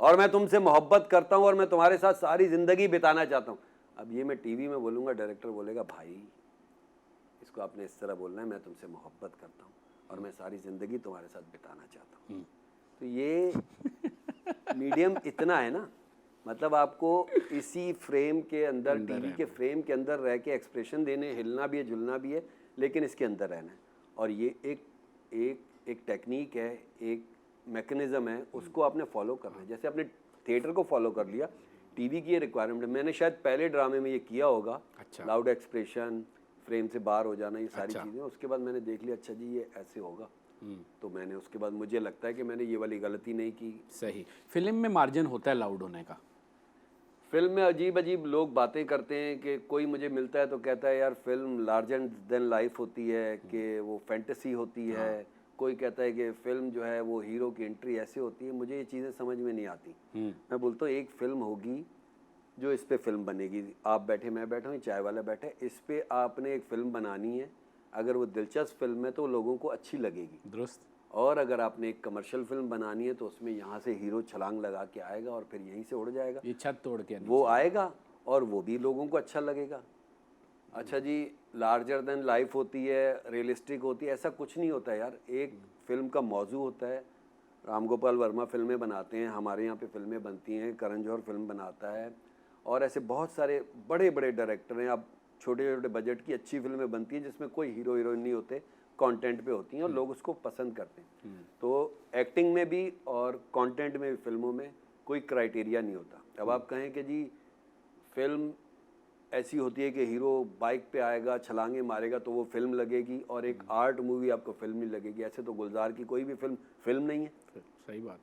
और मैं तुमसे मोहब्बत करता हूँ और मैं तुम्हारे साथ सारी ज़िंदगी बिताना चाहता हूँ। अब ये मैं टीवी में बोलूँगा, डायरेक्टर बोलेगा भाई इसको आपने इस तरह बोलना है, मैं तुमसे मोहब्बत करता हूँ और मैं सारी ज़िंदगी तुम्हारे साथ बिताना चाहता हूँ। तो ये मीडियम इतना है ना, मतलब आपको इसी फ्रेम के अंदर, टीवी के फ्रेम के अंदर रह के एक्सप्रेशन देने, हिलना भी है, झुलना भी है, लेकिन इसके अंदर रहना है। और ये एक टेक्निक है, एक मैकेनिज्म है, उसको आपने फॉलो करना है। जैसे आपने थिएटर को फॉलो कर लिया, टीवी की ये रिक्वायरमेंट है। मैंने शायद पहले ड्रामे में ये किया होगा। अच्छा। लाउड एक्सप्रेशन, फ्रेम से बाहर हो जाना, ये सारी चीज़ें। उसके बाद मैंने देख लिया अच्छा जी ये ऐसे होगा, तो मैंने उसके बाद मुझे लगता है कि मैंने ये वाली गलती नहीं की। सही। फिल्म में मार्जिन होता है लाउड होने का? फिल्म में अजीब अजीब लोग बातें करते हैं कि कोई मुझे मिलता है तो कहता है यार फिल्म लार्जर देन लाइफ होती है, कि वो फैंटेसी होती है। कोई कहता है कि फिल्म जो है वो हीरो की एंट्री ऐसे होती है। मुझे ये चीज़ें समझ में नहीं आती। मैं बोलता हूँ एक फिल्म होगी जो इस पे फिल्म बनेगी, आप बैठे, मैं बैठा हूँ, चाय वाला बैठा है, इस पे आपने एक फ़िल्म बनानी है। अगर वो दिलचस्प फिल्म है तो लोगों को अच्छी लगेगी। दुरुस्त। और अगर आपने एक कमर्शियल फिल्म बनानी है तो उसमें यहाँ से हीरो छलांग लगा के आएगा और फिर यहीं से उड़ जाएगा। ये छत तोड़ के वो आएगा और वो भी लोगों को अच्छा लगेगा। अच्छा जी, लार्जर देन लाइफ होती है, रियलिस्टिक होती है, ऐसा कुछ नहीं होता यार। एक फिल्म का मौजू होता है। राम गोपाल वर्मा फिल्में बनाते हैं, हमारे यहाँ पे फिल्में बनती हैं, करण जौहर फिल्म बनाता है, और ऐसे बहुत सारे बड़े बड़े डायरेक्टर हैं। अब छोटे छोटे बजट की अच्छी फिल्में बनती हैं जिसमें कोई हीरो हीरोइन नहीं होते, कंटेंट पे होती हैं और लोग उसको पसंद करते हैं। तो एक्टिंग में भी और कंटेंट में भी फिल्मों में कोई क्राइटेरिया नहीं होता। अब आप कहें कि जी फिल्म ऐसी होती है कि हीरो बाइक पे आएगा, छलांगे मारेगा तो वो फिल्म लगेगी, और एक आर्ट मूवी आपको फिल्म नहीं लगेगी। ऐसे तो गुलजार की कोई भी फिल्म नहीं है। सही बात।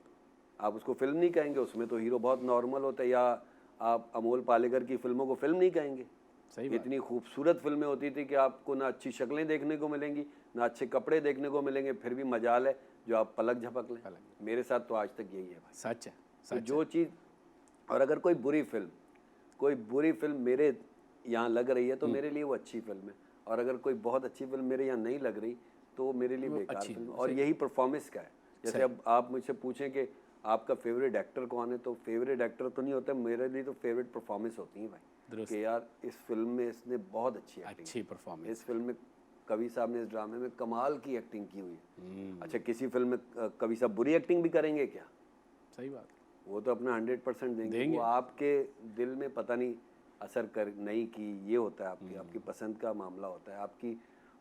आप उसको फिल्म नहीं कहेंगे, उसमें तो हीरो बहुत नॉर्मल होता है। या आप अमोल पालेकर की फिल्मों को फिल्म नहीं कहेंगे, सही बात। इतनी खूबसूरत फिल्में होती थी कि आपको ना अच्छी शक्लें देखने को मिलेंगी, ना अच्छे कपड़े देखने को मिलेंगे, फिर भी मजाल है जो आप पलक झपक लें। मेरे साथ तो आज तक यही है भाई। सच है, तो सच जो चीज़, और अगर कोई बुरी फिल्म मेरे यहाँ लग रही है तो मेरे लिए वो अच्छी फिल्म है, और अगर कोई बहुत अच्छी फिल्म मेरे यहाँ नहीं लग रही तो वो मेरे लिए बेकार अच्छी फिल्म। और यही परफॉर्मेंस का है। जैसे अब आप मुझसे पूछें कि आपका फेवरेट एक्टर कौन है, तो फेवरेट एक्टर तो नहीं होता मेरे लिए, तो फेवरेट परफॉर्मेंस होती है भाई, कि यार इस फिल्म में इसने बहुत अच्छी एक्टिंग, अच्छी परफॉर्मेंस, इस फिल्म में कवि साहब ने इस ड्रामे में कमाल की एक्टिंग की हुई है। अच्छा, किसी फिल्म में कवि साहब बुरी एक्टिंग भी करेंगे क्या? सही बात, वो तो अपना 100% देंगे। वो आपके दिल में पता नहीं असर कर नहीं की, ये होता है आपकी पसंद का मामला होता है,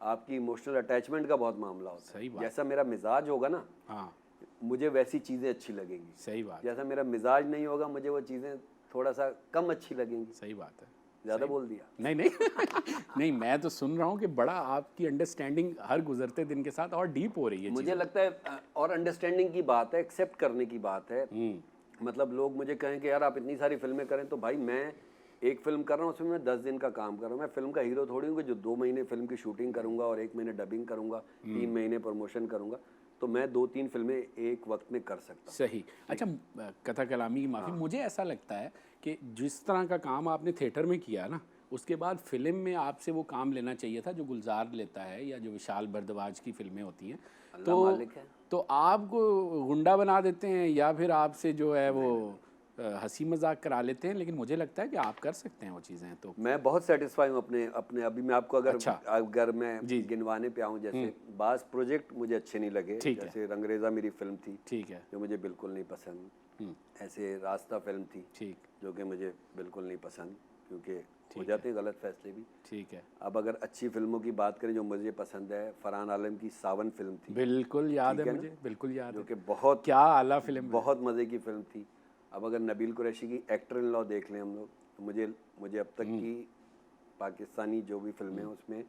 आपकी इमोशनल अटैचमेंट का बहुत मामला होता है। सही बात। जैसा मेरा मिजाज होगा ना, हाँ मुझे वैसी चीज़ें अच्छी लगेंगी। सही बात, जैसा मेरा मिजाज नहीं होगा, मुझे वो चीज़ें थोड़ा सा कम अच्छी लगेंगी। सही बात है। ज़्यादा बोल दिया? नहीं नहीं नहीं, मैं तो सुन रहा हूँ कि बड़ा आपकी अंडरस्टैंडिंग हर गुजरते दिन के साथ और डीप हो रही है। मुझे लगता है और अंडरस्टैंडिंग की बात है, एक्सेप्ट करने की बात है। मतलब लोग मुझे कहें कि यार आप इतनी सारी फिल्में करें, तो भाई मैं एक फिल्म कर रहा हूँ, उसमें मैं 10 दिन का काम कर रहा हूँ। मैं फिल्म का हीरो थोड़ी हूँ कि जो 2 महीने फिल्म की शूटिंग करूँगा और 1 महीने डबिंग करूँगा, 3 महीने प्रमोशन करूँगा। तो मैं 2-3 फिल्में एक वक्त में कर सकता हूँ। सही। अच्छा, कथा कलामी की माफ़ी, मुझे ऐसा लगता है कि जिस तरह का काम आपने थिएटर में किया ना, उसके बाद फिल्म में आपसे वो काम लेना चाहिए था जो गुलजार लेता है या जो विशाल भारद्वाज की फिल्में होती हैं। अल्लाह मालिक है। तो आपको गुंडा बना देते हैं या फिर आपसे जो है वो हंसी मजाक करा लेते हैं, लेकिन मुझे लगता है कि आप कर सकते हैं वो चीज़ें। तो मैं बहुत सेटिस्फाई हूँ अपने अभी मैं आपको अगर मैं जी। गिनवाने पे आऊँ, जैसे बास प्रोजेक्ट मुझे अच्छे नहीं लगे। ठीक है। जैसे रंगरेज़ा मेरी फिल्म थी, ठीक है, जो मुझे बिल्कुल नहीं पसंद। ऐसे रास्ता फिल्म थी, ठीक, जो कि मुझे बिल्कुल नहीं पसंद, क्योंकि हो जाते हैं गलत फैसले भी। ठीक है। अब अगर अच्छी फिल्मों की बात करें जो मुझे पसंद है, फरहान आलम की सावन फिल्म थी, बिल्कुल याद ठीक है है मुझे, बिल्कुल याद जो है। कि बहुत क्या आला फिल्म है। बहुत मज़े की फिल्म थी। अब अगर नबील कुरैशी की एक्टर इन लॉ देख लें हम लोग, तो मुझे अब तक की पाकिस्तानी जो भी फिल्में हैं उसमें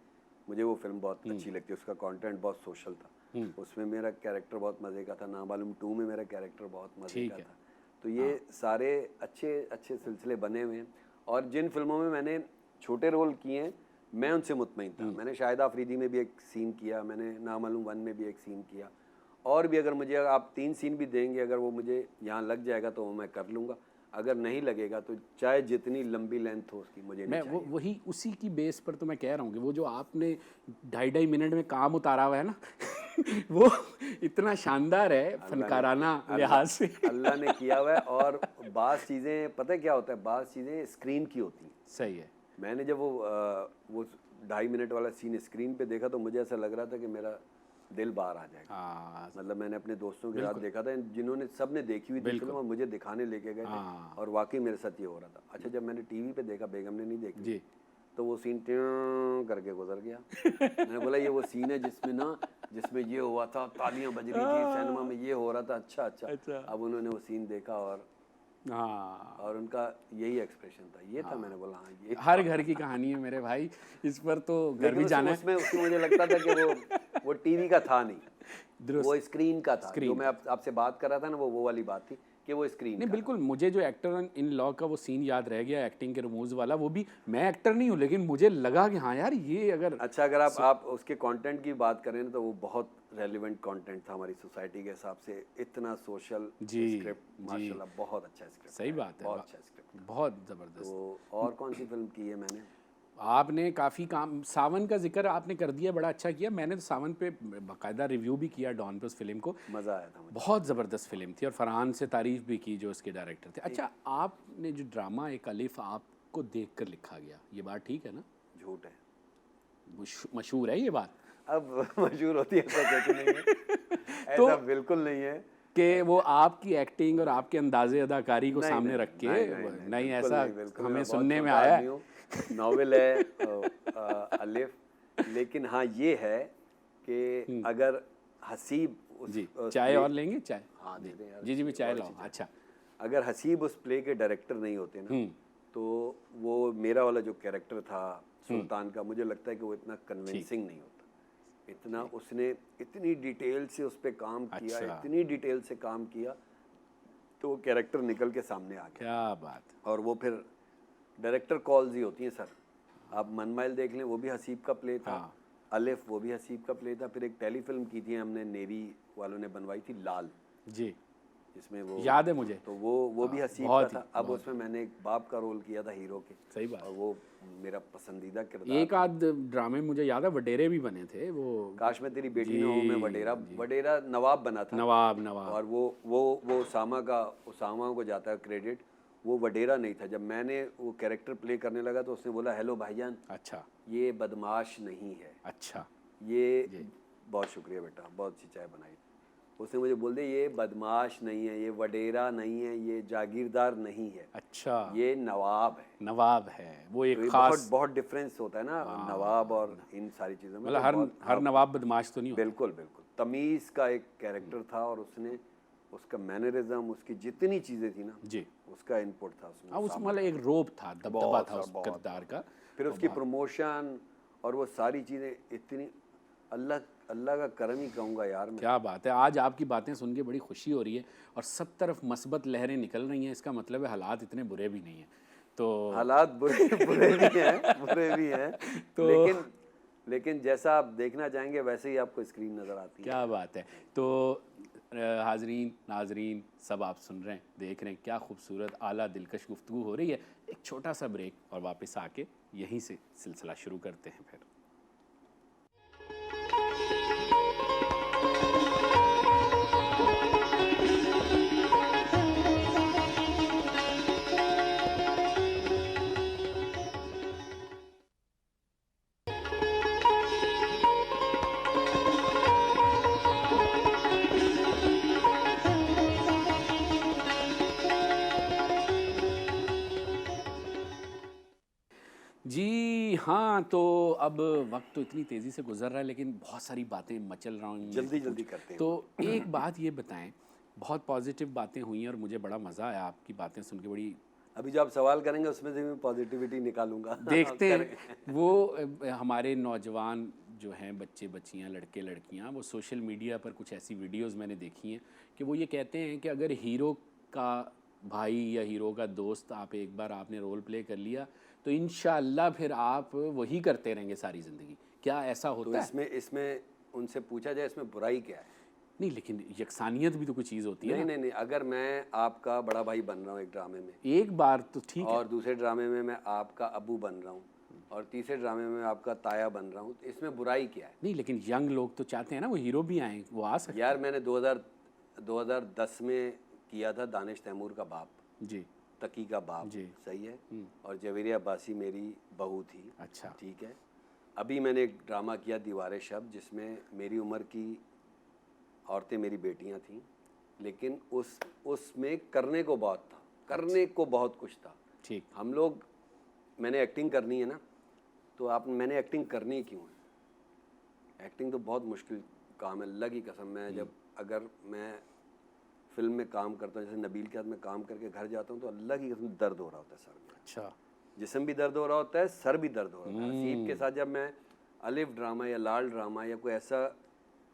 मुझे वो फिल्म बहुत अच्छी लगती है। उसका कंटेंट बहुत सोशल था, उसमें मेरा कैरेक्टर बहुत मज़े का था। नामालूम 2 में मेरा कैरेक्टर बहुत मज़े का था। तो ये सारे अच्छे अच्छे सिलसिले बने हुए हैं। और जिन फिल्मों में मैंने छोटे रोल किए हैं, मैं उनसे मुतमईन था। मैंने शाहिद आफरीदी में भी एक सीन किया, मैंने नामालूम 1 में भी एक सीन किया, और भी अगर मुझे आप 3 सीन भी देंगे, अगर वो मुझे यहाँ लग जाएगा तो वो मैं कर लूँगा। अगर नहीं लगेगा तो चाहे जितनी लंबी लेंथ हो उसकी, मुझे मैं नहीं वो चाहिए। वही उसी की बेस पर तो मैं कह रहा हूँ कि वो जो आपने 2.5 मिनट में काम उतारा हुआ है ना वो इतना शानदार है फनकाराना लिहाज से। अल्लाह ने किया हुआ है। और बाज़ चीज़ें पता है क्या होता है, बाज़ चीज़ें स्क्रीन की होती हैं। सही है। मैंने जब वो 2.5 मिनट वाला सीन स्क्रीन पे देखा तो मुझे ऐसा लग रहा था कि मेरा दिल बाहर आ जाएगा। हाँ मतलब मैंने अपने दोस्तों के साथ देखा था, जिन्होंने सबने देखी हुई थी फिल्म और मुझे दिखाने लेके गए थे, और वाकई मेरे साथ ये हो रहा था। अच्छा, जब मैंने टीवी पे देखा, बेगम ने नहीं देखी जी, तो वो सीन ट्यों करके गुजर गया। मैंने बोला ये वो सीन है जिसमें ये हुआ था, तालियां बज रही थी सिनेमा में, ये हो रहा था। अच्छा। अब उन्होंने वो सीन देखा हाँ, और उनका यही एक्सप्रेशन था, ये था। मैंने बोला हाँ ये। हर घर की कहानी है मेरे भाई, इस पर तो घर भी जाना है। उसमें मुझे लगता था कि वो टीवी का था नहीं, दुरुस्त। वो स्क्रीन का था। जो मैं आपसे बात कर रहा था ना, वो वाली बात थी कि वो स्क्रीन नहीं का बिल्कुल, मुझे जो एक्टर इन लॉ का वो सीन याद रह गया, एक्टिंग के रमूज वाला। वो भी मैं एक्टर नहीं हूँ, लेकिन मुझे लगा कि हाँ यार ये अगर अच्छा, अगर आप उसके कंटेंट की बात करें ना, तो वो बहुत रेलिवेंट कंटेंट था हमारी सोसाइटी के हिसाब से। इतना सोशल स्क्रिप्ट, माशाल्लाह बहुत अच्छा स्क्रिप्ट। सही बात है, बहुत अच्छा स्क्रिप्ट, बहुत ज़बरदस्त। तो और कौन सी फिल्म की है मैंने? आपने काफ़ी काम, सावन का जिक्र आपने कर दिया, बड़ा अच्छा किया। मैंने तो सावन पे बाकायदा रिव्यू भी किया डॉन पे उस फिल्म को, मज़ा आया था मुझे। बहुत ज़बरदस्त फिल्म थी, और फरहान से तारीफ़ भी की जो उसके डायरेक्टर थे। अच्छा, आपने जो ड्रामा एक अलिफ आपको देख कर लिखा गया, ये बात ठीक है ना? झूठ है। मशहूर है ये बात अब मशहूर होती है ऐसा कुछ नहीं है। तो ऐसा बिल्कुल नहीं है कि वो आपकी एक्टिंग और आपके अंदाजे अदाकारी को सामने नहीं, रख के नहीं, बिल्कुल ऐसा बिल्कुल हमें मैं बहुत सुनने में छोटा आया आदमी है। हूँ। नॉवेल है अलिफ, लेकिन हाँ ये है कि अगर हसीब जी, चाय और लेंगे चाय? हाँ दे दें यार, जी मैं चाय और लाऊं। अच्छी चाय। अच्छा, अगर हसीब उस प्ले के डायरेक्टर नहीं होते ना, तो वो मेरा वाला जो कैरेक्टर था सुल्तान का, मुझे लगता है कि वो इतना कन्विंसिंग नहीं होता। इतना उसने इतनी डिटेल से उस पर काम किया, इतनी डिटेल से काम किया, तो वो कैरेक्टर निकल के सामने आ गया। क्या बात। और वो फिर डायरेक्टर कॉल्स ही होती हैं सर, आप मनमाइल देख लें, वो भी हसीब का प्ले था। हाँ। अलिफ, वो भी हसीब का प्ले था। फिर एक टेलीफिल्म की थी हमने, नेवी वालों ने बनवाई थी, लाल, जी, जिसमें वो याद है मुझे। तो वो भी हसीब का बहुत ही, था। अब उसमें मैंने एक बाप का रोल किया था हीरो के, सही बात। और वो मेरा पसंदीदा किरदार एक आध ड्रामे मुझे याद है, वडेरे भी बने थे वो। काश मैं तेरी बेटी जी, ना हूँ में वडेरा नवाब बना था। नवाब और वो उसामा को जाता है क्रेडिट, वो वडेरा नहीं था। जब मैंने वो कैरेक्टर प्ले करने लगा तो उसने बोला, हेलो भाईजान, अच्छा ये बदमाश नहीं है, अच्छा। ये बहुत शुक्रिया बेटा, बहुत अच्छी चाय बनाई। उसने मुझे बोल दिया, ये बदमाश नहीं है, ये वडेरा नहीं है, ये जागीरदार नहीं है, अच्छा, ये नवाब है। नवाब है वो तो एक ये बहुत खास। बहुत डिफरेंस होता है ना नवाब और इन सारी चीज़ों में। मतलब तो हर बहुत हर नवाब बदमाश तो नहीं होता। बिल्कुल बिल्कुल तमीज़ का एक कैरेक्टर था, और उसने उसका मैनरिज्म, उसकी जितनी चीज़ें थी ना, जी उसका इनपुट था उसमें। हाँ, उसमें मतलब एक रोब था, दबदबा बहुत था सा उस बहुत किरदार का। फिर उसकी प्रमोशन और वो सारी चीज़ें इतनी, अल्लाह अल्लाह का करम ही कहूँगा यार मैं। क्या बात है, आज आपकी बातें सुन के बड़ी खुशी हो रही है और सब तरफ मस्बत लहरें निकल रही हैं। इसका मतलब है हालात इतने बुरे भी नहीं हैं। तो हालात बुरे बुरे भी हैं, बुरे भी हैं, तो लेकिन जैसा आप देखना चाहेंगे वैसे ही आपको स्क्रीन नज़र आती है। क्या बात है। तो हाजरीन नाजरीन सब आप सुन रहे हैं, देख रहे हैं, क्या खूबसूरत आला दिलकश गुफ्तगू हो रही है। एक छोटा सा ब्रेक और वापस आके यहीं से सिलसिला शुरू करते हैं फिर। जी हाँ, तो अब वक्त तो इतनी तेज़ी से गुजर रहा है, लेकिन बहुत सारी बातें मचल रही हैं। जल्दी जल्दी करते हैं। तो एक बात ये बताएं, बहुत पॉजिटिव बातें हुई हैं और मुझे बड़ा मज़ा आया आपकी बातें सुन के। बड़ी अभी जो आप सवाल करेंगे उसमें से मैं पॉजिटिविटी निकालूंगा। देखते हैं वो हमारे नौजवान जो हैं, बच्चे बच्चियां, लड़के लड़कियां, वो सोशल मीडिया पर कुछ ऐसी वीडियोस मैंने देखी हैं कि वो ये कहते हैं कि अगर हीरो का भाई या हीरो का दोस्त आप एक बार आपने रोल प्ले कर लिया तो इंशाअल्लाह फिर आप वही करते रहेंगे सारी ज़िंदगी। क्या ऐसा तो होता है? इसमें उनसे पूछा जाए इसमें बुराई क्या है? नहीं, लेकिन यकसानियत भी तो कोई चीज़ होती है नहीं ना। नहीं नहीं, अगर मैं आपका बड़ा भाई बन रहा हूँ एक ड्रामे में, एक बार तो ठीक है। और दूसरे ड्रामे में मैं आपका अबू बन रहा हूँ, और तीसरे ड्रामे में मैं आपका ताया बन रहा हूँ, तो इसमें बुराई क्या है? नहीं, लेकिन यंग लोग तो चाहते हैं ना वो हीरो भी आए, वो आ सकते यार मैंने 2010 में किया था दानिश तैमूर का बाप, हैं। जी तकी का बाप, जी। सही है, और जवेरिया अब्बासी मेरी बहू थी, अच्छा। ठीक है। अभी मैंने एक ड्रामा किया दीवारे शब, जिसमें मेरी उम्र की औरतें मेरी बेटियां थीं, लेकिन उसमें करने को बहुत था, करने को बहुत कुछ था। ठीक। हम लोग, मैंने एक्टिंग करनी है ना, तो मैंने एक्टिंग करनी क्यों है? एक्टिंग तो बहुत मुश्किल काम है, अल्लाह की कसम। मैं जब अगर मैं फिल्म में काम करता हूँ, जैसे नबील के साथ में काम करके घर जाता हूँ, तो अल्लाह की कसम दर्द हो रहा होता है सर में। अच्छा। जिस्म भी दर्द हो रहा होता है, सर भी दर्द हो रहा होता है। हसीब के साथ जब मैं अलिफ ड्रामा या लाल ड्रामा या कोई ऐसा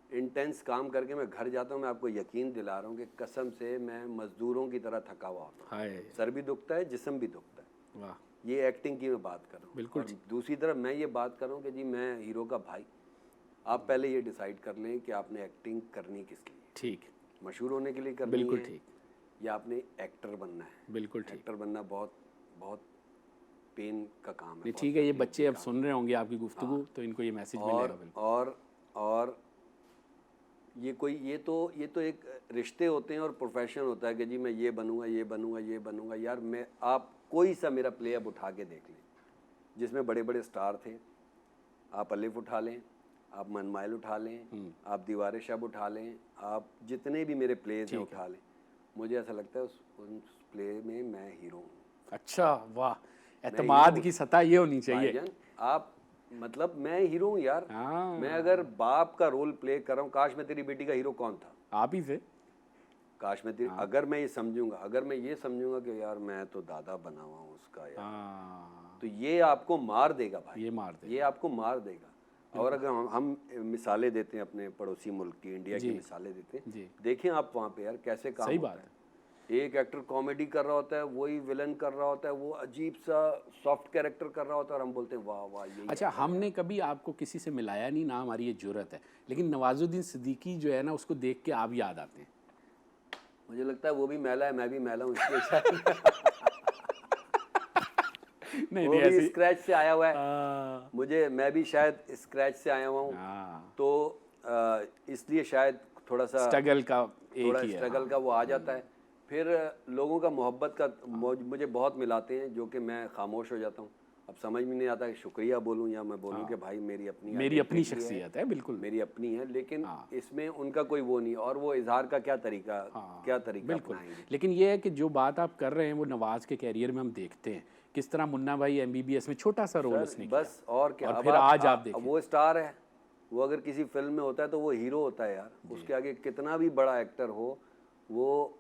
इंटेंस काम करके मैं घर जाता हूँ, मैं आपको यकीन दिला रहा हूँ कि कसम से मैं मज़दूरों की तरह थका हुआ होता हूँ। हाय। सर भी दुखता है, जिस्म भी दुखता है। वाह। ये एक्टिंग की मैं बात कर रहा हूँ। बिल्कुल और दूसरी तरफ मैं ये बात कर रहा हूँ कि जी मैं हीरो का भाई, आप पहले ये डिसाइड कर लें कि आपने एक्टिंग करनी किस लिए, ठीक। मशहूर होने के लिए करनी बिल्कुल है, ठीक। या आपने एक्टर बनना है। बिल्कुल ठीक। एक्टर बनना बहुत बहुत पेन का काम है। नहीं बहुत ठीक है, ये तकलीफ बच्चे का अब काम सुन रहे होंगे आपकी गुफ्तगू, तो इनको ये मैसेज है। मिलेगा। बिल्कुल। और ये तो एक रिश्ते होते हैं और प्रोफेशन होता है कि जी मैं ये बनूंगा, ये बनूंगा, ये बनूंगा। यार मैं, आप कोई सा मेरा प्ले अब उठा के देख लें, जिसमें बड़े बड़े स्टार थे। आप अलिफ उठा लें, आप मनमाइल उठा लें, आप दीवारे शब उठा लें, आप जितने भी मेरे प्लेज हैं उठा लें, मुझे ऐसा लगता है उस प्ले में मैं हीरो हूँ। अच्छा, वाह, एतमाद की सतह ये होनी चाहिए। भाईजान, आप मतलब मैं हीरो हूँ यार। हाँ। मैं अगर बाप का रोल प्ले कर रहा हूँ, काश मैं तेरी बेटी का हीरो कौन था? आप ही थे। काश मैं तेरी, अगर मैं ये समझूंगा कि यार मैं तो दादा बना हुआ हूँ उसका यार, हाँ, तो ये आपको मार देगा भाई, ये मार दे। ये आपको मार देगा। और अगर हम मिसालें देते हैं अपने पड़ोसी मुल्क की, इंडिया की मिसालें देते हैं, जी। देखें आप वहाँ पे यार कैसे काम सही होता बात है। एक एक्टर कॉमेडी कर रहा होता है, वही विलन कर रहा होता है, वो अजीब सा सॉफ्ट कैरेक्टर कर रहा होता है और हम बोलते हैं वाह वाह यही अच्छा, हमने कभी आपको किसी से मिलाया नहीं ना, हमारी ये जुर्रत है, लेकिन नवाजुद्दीन सिद्दीकी जो है ना, उसको देख के आप याद आते हैं। मुझे लगता है वो भी मैला है, मैं भी मैला हूँ, इसलिए शायद नहीं वो नहीं, भी ऐसी स्क्रैच से आया हुआ है, हाँ मैं भी शायद स्क्रैच से आया हुआ हूँ, हाँ, तो इसलिए शायद थोड़ा सा स्ट्रगल का एक थोड़ा ही है। स्ट्रगल का वो आ जाता है। फिर लोगों का मोहब्बत का मुझे बहुत मिलाते हैं, जो कि मैं खामोश हो जाता हूँ। अब समझ में नहीं आता कि शुक्रिया बोलूँ या मैं बोलूँ कि भाई मेरी अपनी मेरी अपनी identity शख्सियत है, बिल्कुल। मेरी अपनी है, लेकिन हाँ। इसमें उनका कोई वो नहीं, और वो इजहार का क्या तरीका बिल्कुल। अपनाएंगे। लेकिन ये है कि जो बात आप कर रहे हैं वो नवाज के कैरियर में हम देखते हैं, किस तरह मुन्ना भाई MBBS में छोटा सा रोल उसने किया, बस और क्या। और अब फिर आज आप अब देखें वो स्टार है, वो अगर किसी फिल्म में होता है तो वो हीरो होता है यार, उसके आगे कितना भी बड़ा एक्टर हो, वो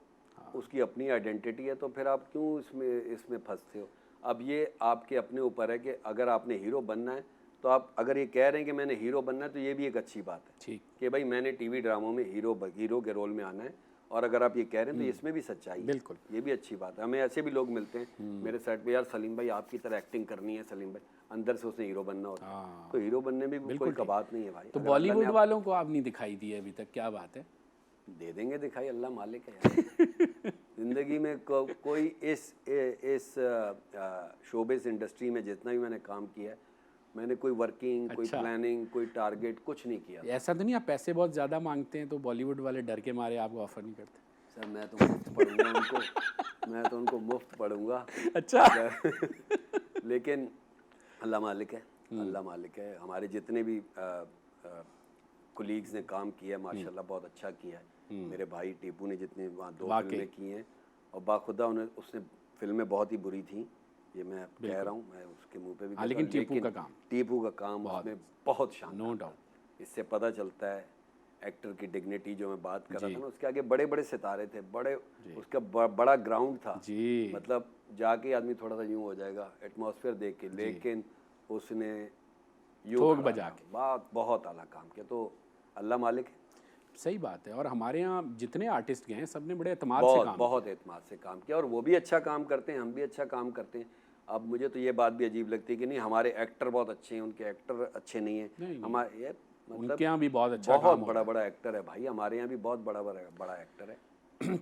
उसकी अपनी आइडेंटिटी है, तो फिर आप क्यों इसमें फंसते हो। अब ये आपके अपने ऊपर है कि अगर आपने हीरो बनना है, तो आप अगर ये कह रहे हैं कि मैंने हीरो बनना है, तो ये भी एक अच्छी बात है ठीक, कि भाई मैंने टीवी ड्रामों में हीरो के रोल में आना है, और अगर आप ये कह रहे हैं तो इसमें भी सच्चाई है, बिल्कुल। ये भी अच्छी बात है। हमें ऐसे भी लोग मिलते हैं मेरे सेट पे, यार सलीम भाई आपकी तरह एक्टिंग करनी है, सलीम भाई अंदर से उसने हीरो बनना होता है, हाँ, तो हीरो बनने में भी कोई कबात नहीं है भाई। तो अगर अल्लाह ने बॉलीवुड वालों को आप नहीं दिखाई दिए अभी तक, क्या बात है? दे देंगे दिखाई, अल्लाह मालिक है यार। जिंदगी में कोई इस शोबिस इंडस्ट्री में जितना भी मैंने काम किया है, मैंने कोई वर्किंग कोई प्लानिंग कोई टारगेट कुछ नहीं किया। ऐसा तो नहीं आप पैसे बहुत ज़्यादा मांगते हैं तो बॉलीवुड वाले डर के मारे आपको ऑफर नहीं करते? सर मैं तो मुफ्त पढ़ूंगा उनको, मैं तो उनको मुफ्त पढ़ूंगा। अच्छा। लेकिन अल्लाह मालिक है, अल्लाह मालिक है। हमारे जितने भी कुलीग्स ने काम किया है माशाल्लाह बहुत अच्छा किया है। मेरे भाई टीपू ने जितने वहाँ 2 फिल्में की हैं, और बाखुदा उसने फिल्में बहुत ही बुरी थी, ये मैं कह रहा हूँ, मैं उसके मुंह पे भी कहता हूँ, लेकिन टीपू का काम उसमें बहुत शानदार, नो डाउट। इससे पता चलता है एक्टर की डिग्निटी जो मैं बात कर रहा था ना, उसके आगे बड़े बड़े सितारे थे, उसका बड़ा ग्राउंड था जी, मतलब जाके आदमी थोड़ा सा यूं हो जाएगा एटमॉस्फेयर देख के, लेकिन उसने ठोक बजा के बहुत आला काम किया, तो अल्लाह मालिक है। सही बात है। और हमारे यहाँ जितने आर्टिस्ट गए हैं सबने बड़े एतमाद से काम बहुत एतमाद से काम किया, और वो भी अच्छा काम करते हैं, हम भी अच्छा काम करते हैं। अब मुझे तो ये बात भी अजीब लगती है कि नहीं हमारे एक्टर बहुत अच्छे हैं, उनके एक्टर अच्छे नहीं हैं। हमारे ये मतलब उनके यहाँ भी बहुत अच्छा बहुत बड़ा एक्टर है भाई, हमारे यहाँ भी बहुत बड़ा एक्टर है।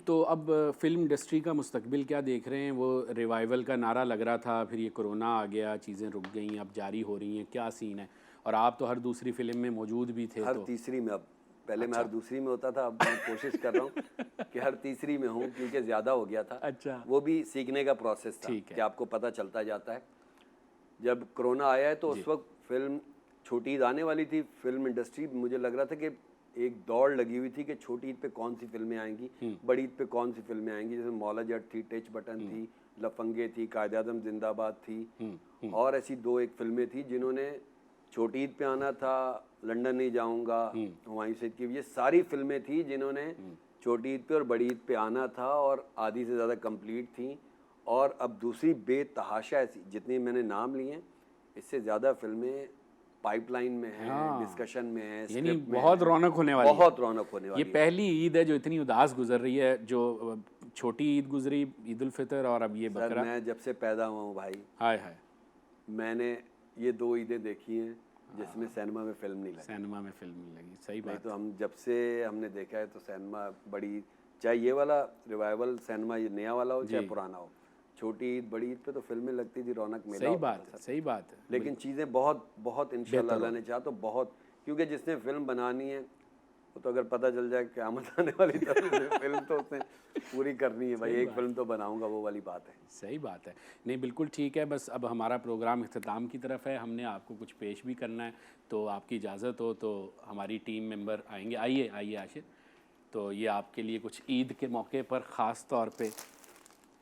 तो अब फिल्म इंडस्ट्री का मुस्तकबिल क्या देख रहे हैं? वो रिवाइवल का नारा लग रहा था, फिर ये कोरोना आ गया, चीज़ें रुक गई, अब जारी हो रही हैं, क्या सीन है? और आप तो हर दूसरी फिल्म में मौजूद भी थे। हर तीसरी में, अब पहले मैं हर दूसरी में होता था, अब मैं कोशिश कर रहा हूँ कि हर तीसरी में हूँ, क्योंकि ज़्यादा हो गया था। अच्छा, वो भी सीखने का प्रोसेस था कि आपको पता चलता जाता है। जब कोरोना आया है तो उस वक्त फिल्म छोटी ईद आने वाली थी, फिल्म इंडस्ट्री मुझे लग रहा था कि एक दौड़ लगी हुई थी कि छोटी ईद पे कौन सी फिल्में आएंगी, बड़ी ईद पे कौन सी फिल्में आएंगी, जैसे मौला जट थी, टच बटन थी, लफंगे थी, कायदे आज़म जिंदाबाद थी, और ऐसी 2-1 फिल्में थी जिन्होंने छोटी ईद पे आना था। लंदन नहीं जाऊंगा, हुमायूं सईद की, ये सारी फिल्में थी जिन्होंने छोटी ईद पे और बड़ी ईद पे आना था, और आधी से ज़्यादा कंप्लीट थी। और अब दूसरी बेतहाशा ऐसी जितनी मैंने नाम लिए हैं, इससे ज़्यादा फिल्में पाइपलाइन में है, डिस्कशन में है, यानी बहुत रौनक होने वाली है। बहुत रौनक होने वाली ये पहली ईद है जो इतनी उदास गुजर रही है, जो छोटी ईद गुजरी, ईद उल फितर, और अब ये बकरा। मैं जब से पैदा हुआ हूँ भाई, हाय हाय, मैंने ये 2 ईदें देखी हैं जिसमें सिनेमा में फिल्म नहीं लगी। सिनेमा में फिल्म नहीं लगी, सही बात। तो हम जब से हमने देखा है तो सिनेमा बड़ी, चाहे ये वाला रिवाइवल सिनेमा ये नया वाला हो चाहे पुराना हो, छोटी ईद बड़ी ईद पे तो फिल्में लगती थी, रौनक मेला सही बात है, सही बात है। लेकिन चीज़ें बहुत इंशाल्लाह अल्लाह ने चाहा तो बहुत, क्योंकि जिसने फिल्म बनानी है वो तो अगर पता चल जाए क़यामत आने वाली तो फिल्म तो उसने पूरी करनी है भाई, एक फिल्म तो बनाऊंगा, वो वाली बात है। सही बात है, नहीं बिल्कुल ठीक है। बस अब हमारा प्रोग्राम इख्तिताम की तरफ है, हमने आपको कुछ पेश भी करना है, तो आपकी इजाज़त हो तो हमारी टीम मेंबर आएंगे। आइए आइए आशिर, तो ये आपके लिए कुछ ईद के मौके पर ख़ास तौर पे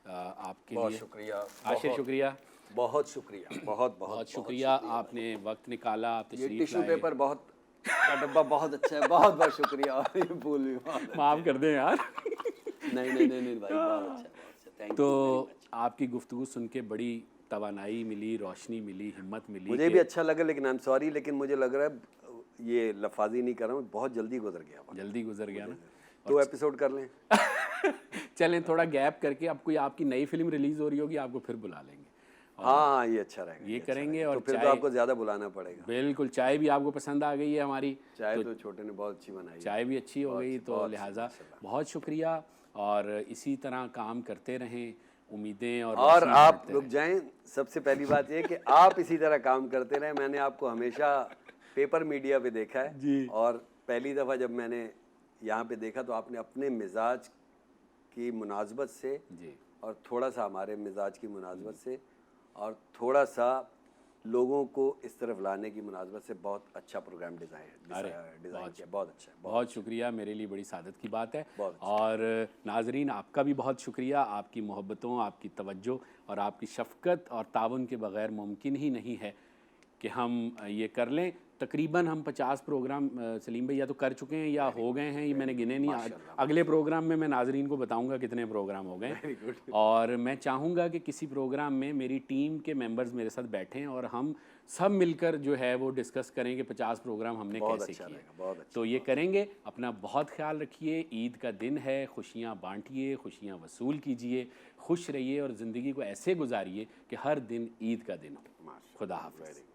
आपके बहुत लिए। शुक्रिया आशिर, शुक्रिया, बहुत शुक्रिया, बहुत शुक्रिया, आपने वक्त निकाला, आप ये तशरीफ़ टिश्यू लाए। पेपर बहुत का डब्बा बहुत अच्छा है, बहुत शुक्रिया। ये भूल भी माफ़ कर दें यार। नहीं भाई, बहुत अच्छा, थैंक यू। तो आपकी गुफ्तगू सुन के बड़ी तवानाई मिली, रोशनी मिली, हिम्मत मिली। मुझे भी अच्छा लगा, लेकिन आई एम सॉरी, लेकिन मुझे लग रहा है ये लफाजी नहीं कर रहा हूँ, बहुत जल्दी गुजर गया। जल्दी गुजर गया ना, 2 एपिसोड कर लें। चलें थोड़ा गैप करके अब कोई आपकी नई फिल्म रिलीज़ हो रही होगी, आपको फिर बुला लेंगे। हाँ, ये अच्छा रहेगा, ये अच्छा करेंगे। रहेगा। और तो फिर तो चाय, आपको ज़्यादा बुलाना पड़ेगा। बिल्कुल, चाय भी आपको पसंद आ गई है हमारी, चाय तो छोटे ने बहुत अच्छी बनाई है। चाय भी अच्छी हो बहुत गई, अच्छी, तो बहुत अच्छी, लिहाजा माशाल्लाह। बहुत शुक्रिया। और इसी तरह काम करते रहें, उम्मीदें और और रोशनी आप बांटते रुक रहें। जाएं, सबसे पहली बात ये कि आप इसी तरह काम करते रहें। मैंने आपको हमेशा पेपर मीडिया पे देखा है, जी। और पहली दफ़ा जब मैंने यहाँ पे देखा तो आपने अपने मिजाज की मुनासबत से जी और थोड़ा सा हमारे मिजाज की मुनासबत से और थोड़ा सा लोगों को इस तरफ लाने की मुनासबत से बहुत अच्छा प्रोग्राम अरे डिज़ाइन बहुत किया। बहुत अच्छा, बहुत शुक्रिया, मेरे लिए बड़ी सादत की बात है। बहुत अच्छा। और नाजरीन, आपका भी बहुत शुक्रिया, आपकी मोहब्बतों, आपकी तवज्जो और आपकी शफ़क़त और ताउन के बग़ैर मुमकिन ही नहीं है कि हम ये कर लें। तकरीबन हम 50 प्रोग्राम सलीम भाई या तो कर चुके हैं या हो गए हैं, ये मैंने गिने नहीं। आज अगले प्रोग्राम में मैं नाजरीन को बताऊंगा कितने प्रोग्राम हो गए। Very good. और मैं चाहूँगा कि किसी प्रोग्राम में मेरी टीम के मेंबर्स मेरे साथ बैठें और हम सब मिलकर जो है वो डिस्कस करें कि 50 प्रोग्राम हमने बहुत कैसे अच्छा किए। रहेगा, बहुत अच्छा। तो ये करेंगे। अपना बहुत ख्याल रखिए। ईद का दिन है, खुशियाँ बांटिए, खुशियाँ वसूल कीजिए, खुश रहिए और ज़िंदगी को ऐसे गुजारिए कि हर दिन ईद का दिन हो। खुदा हाफ़िज़।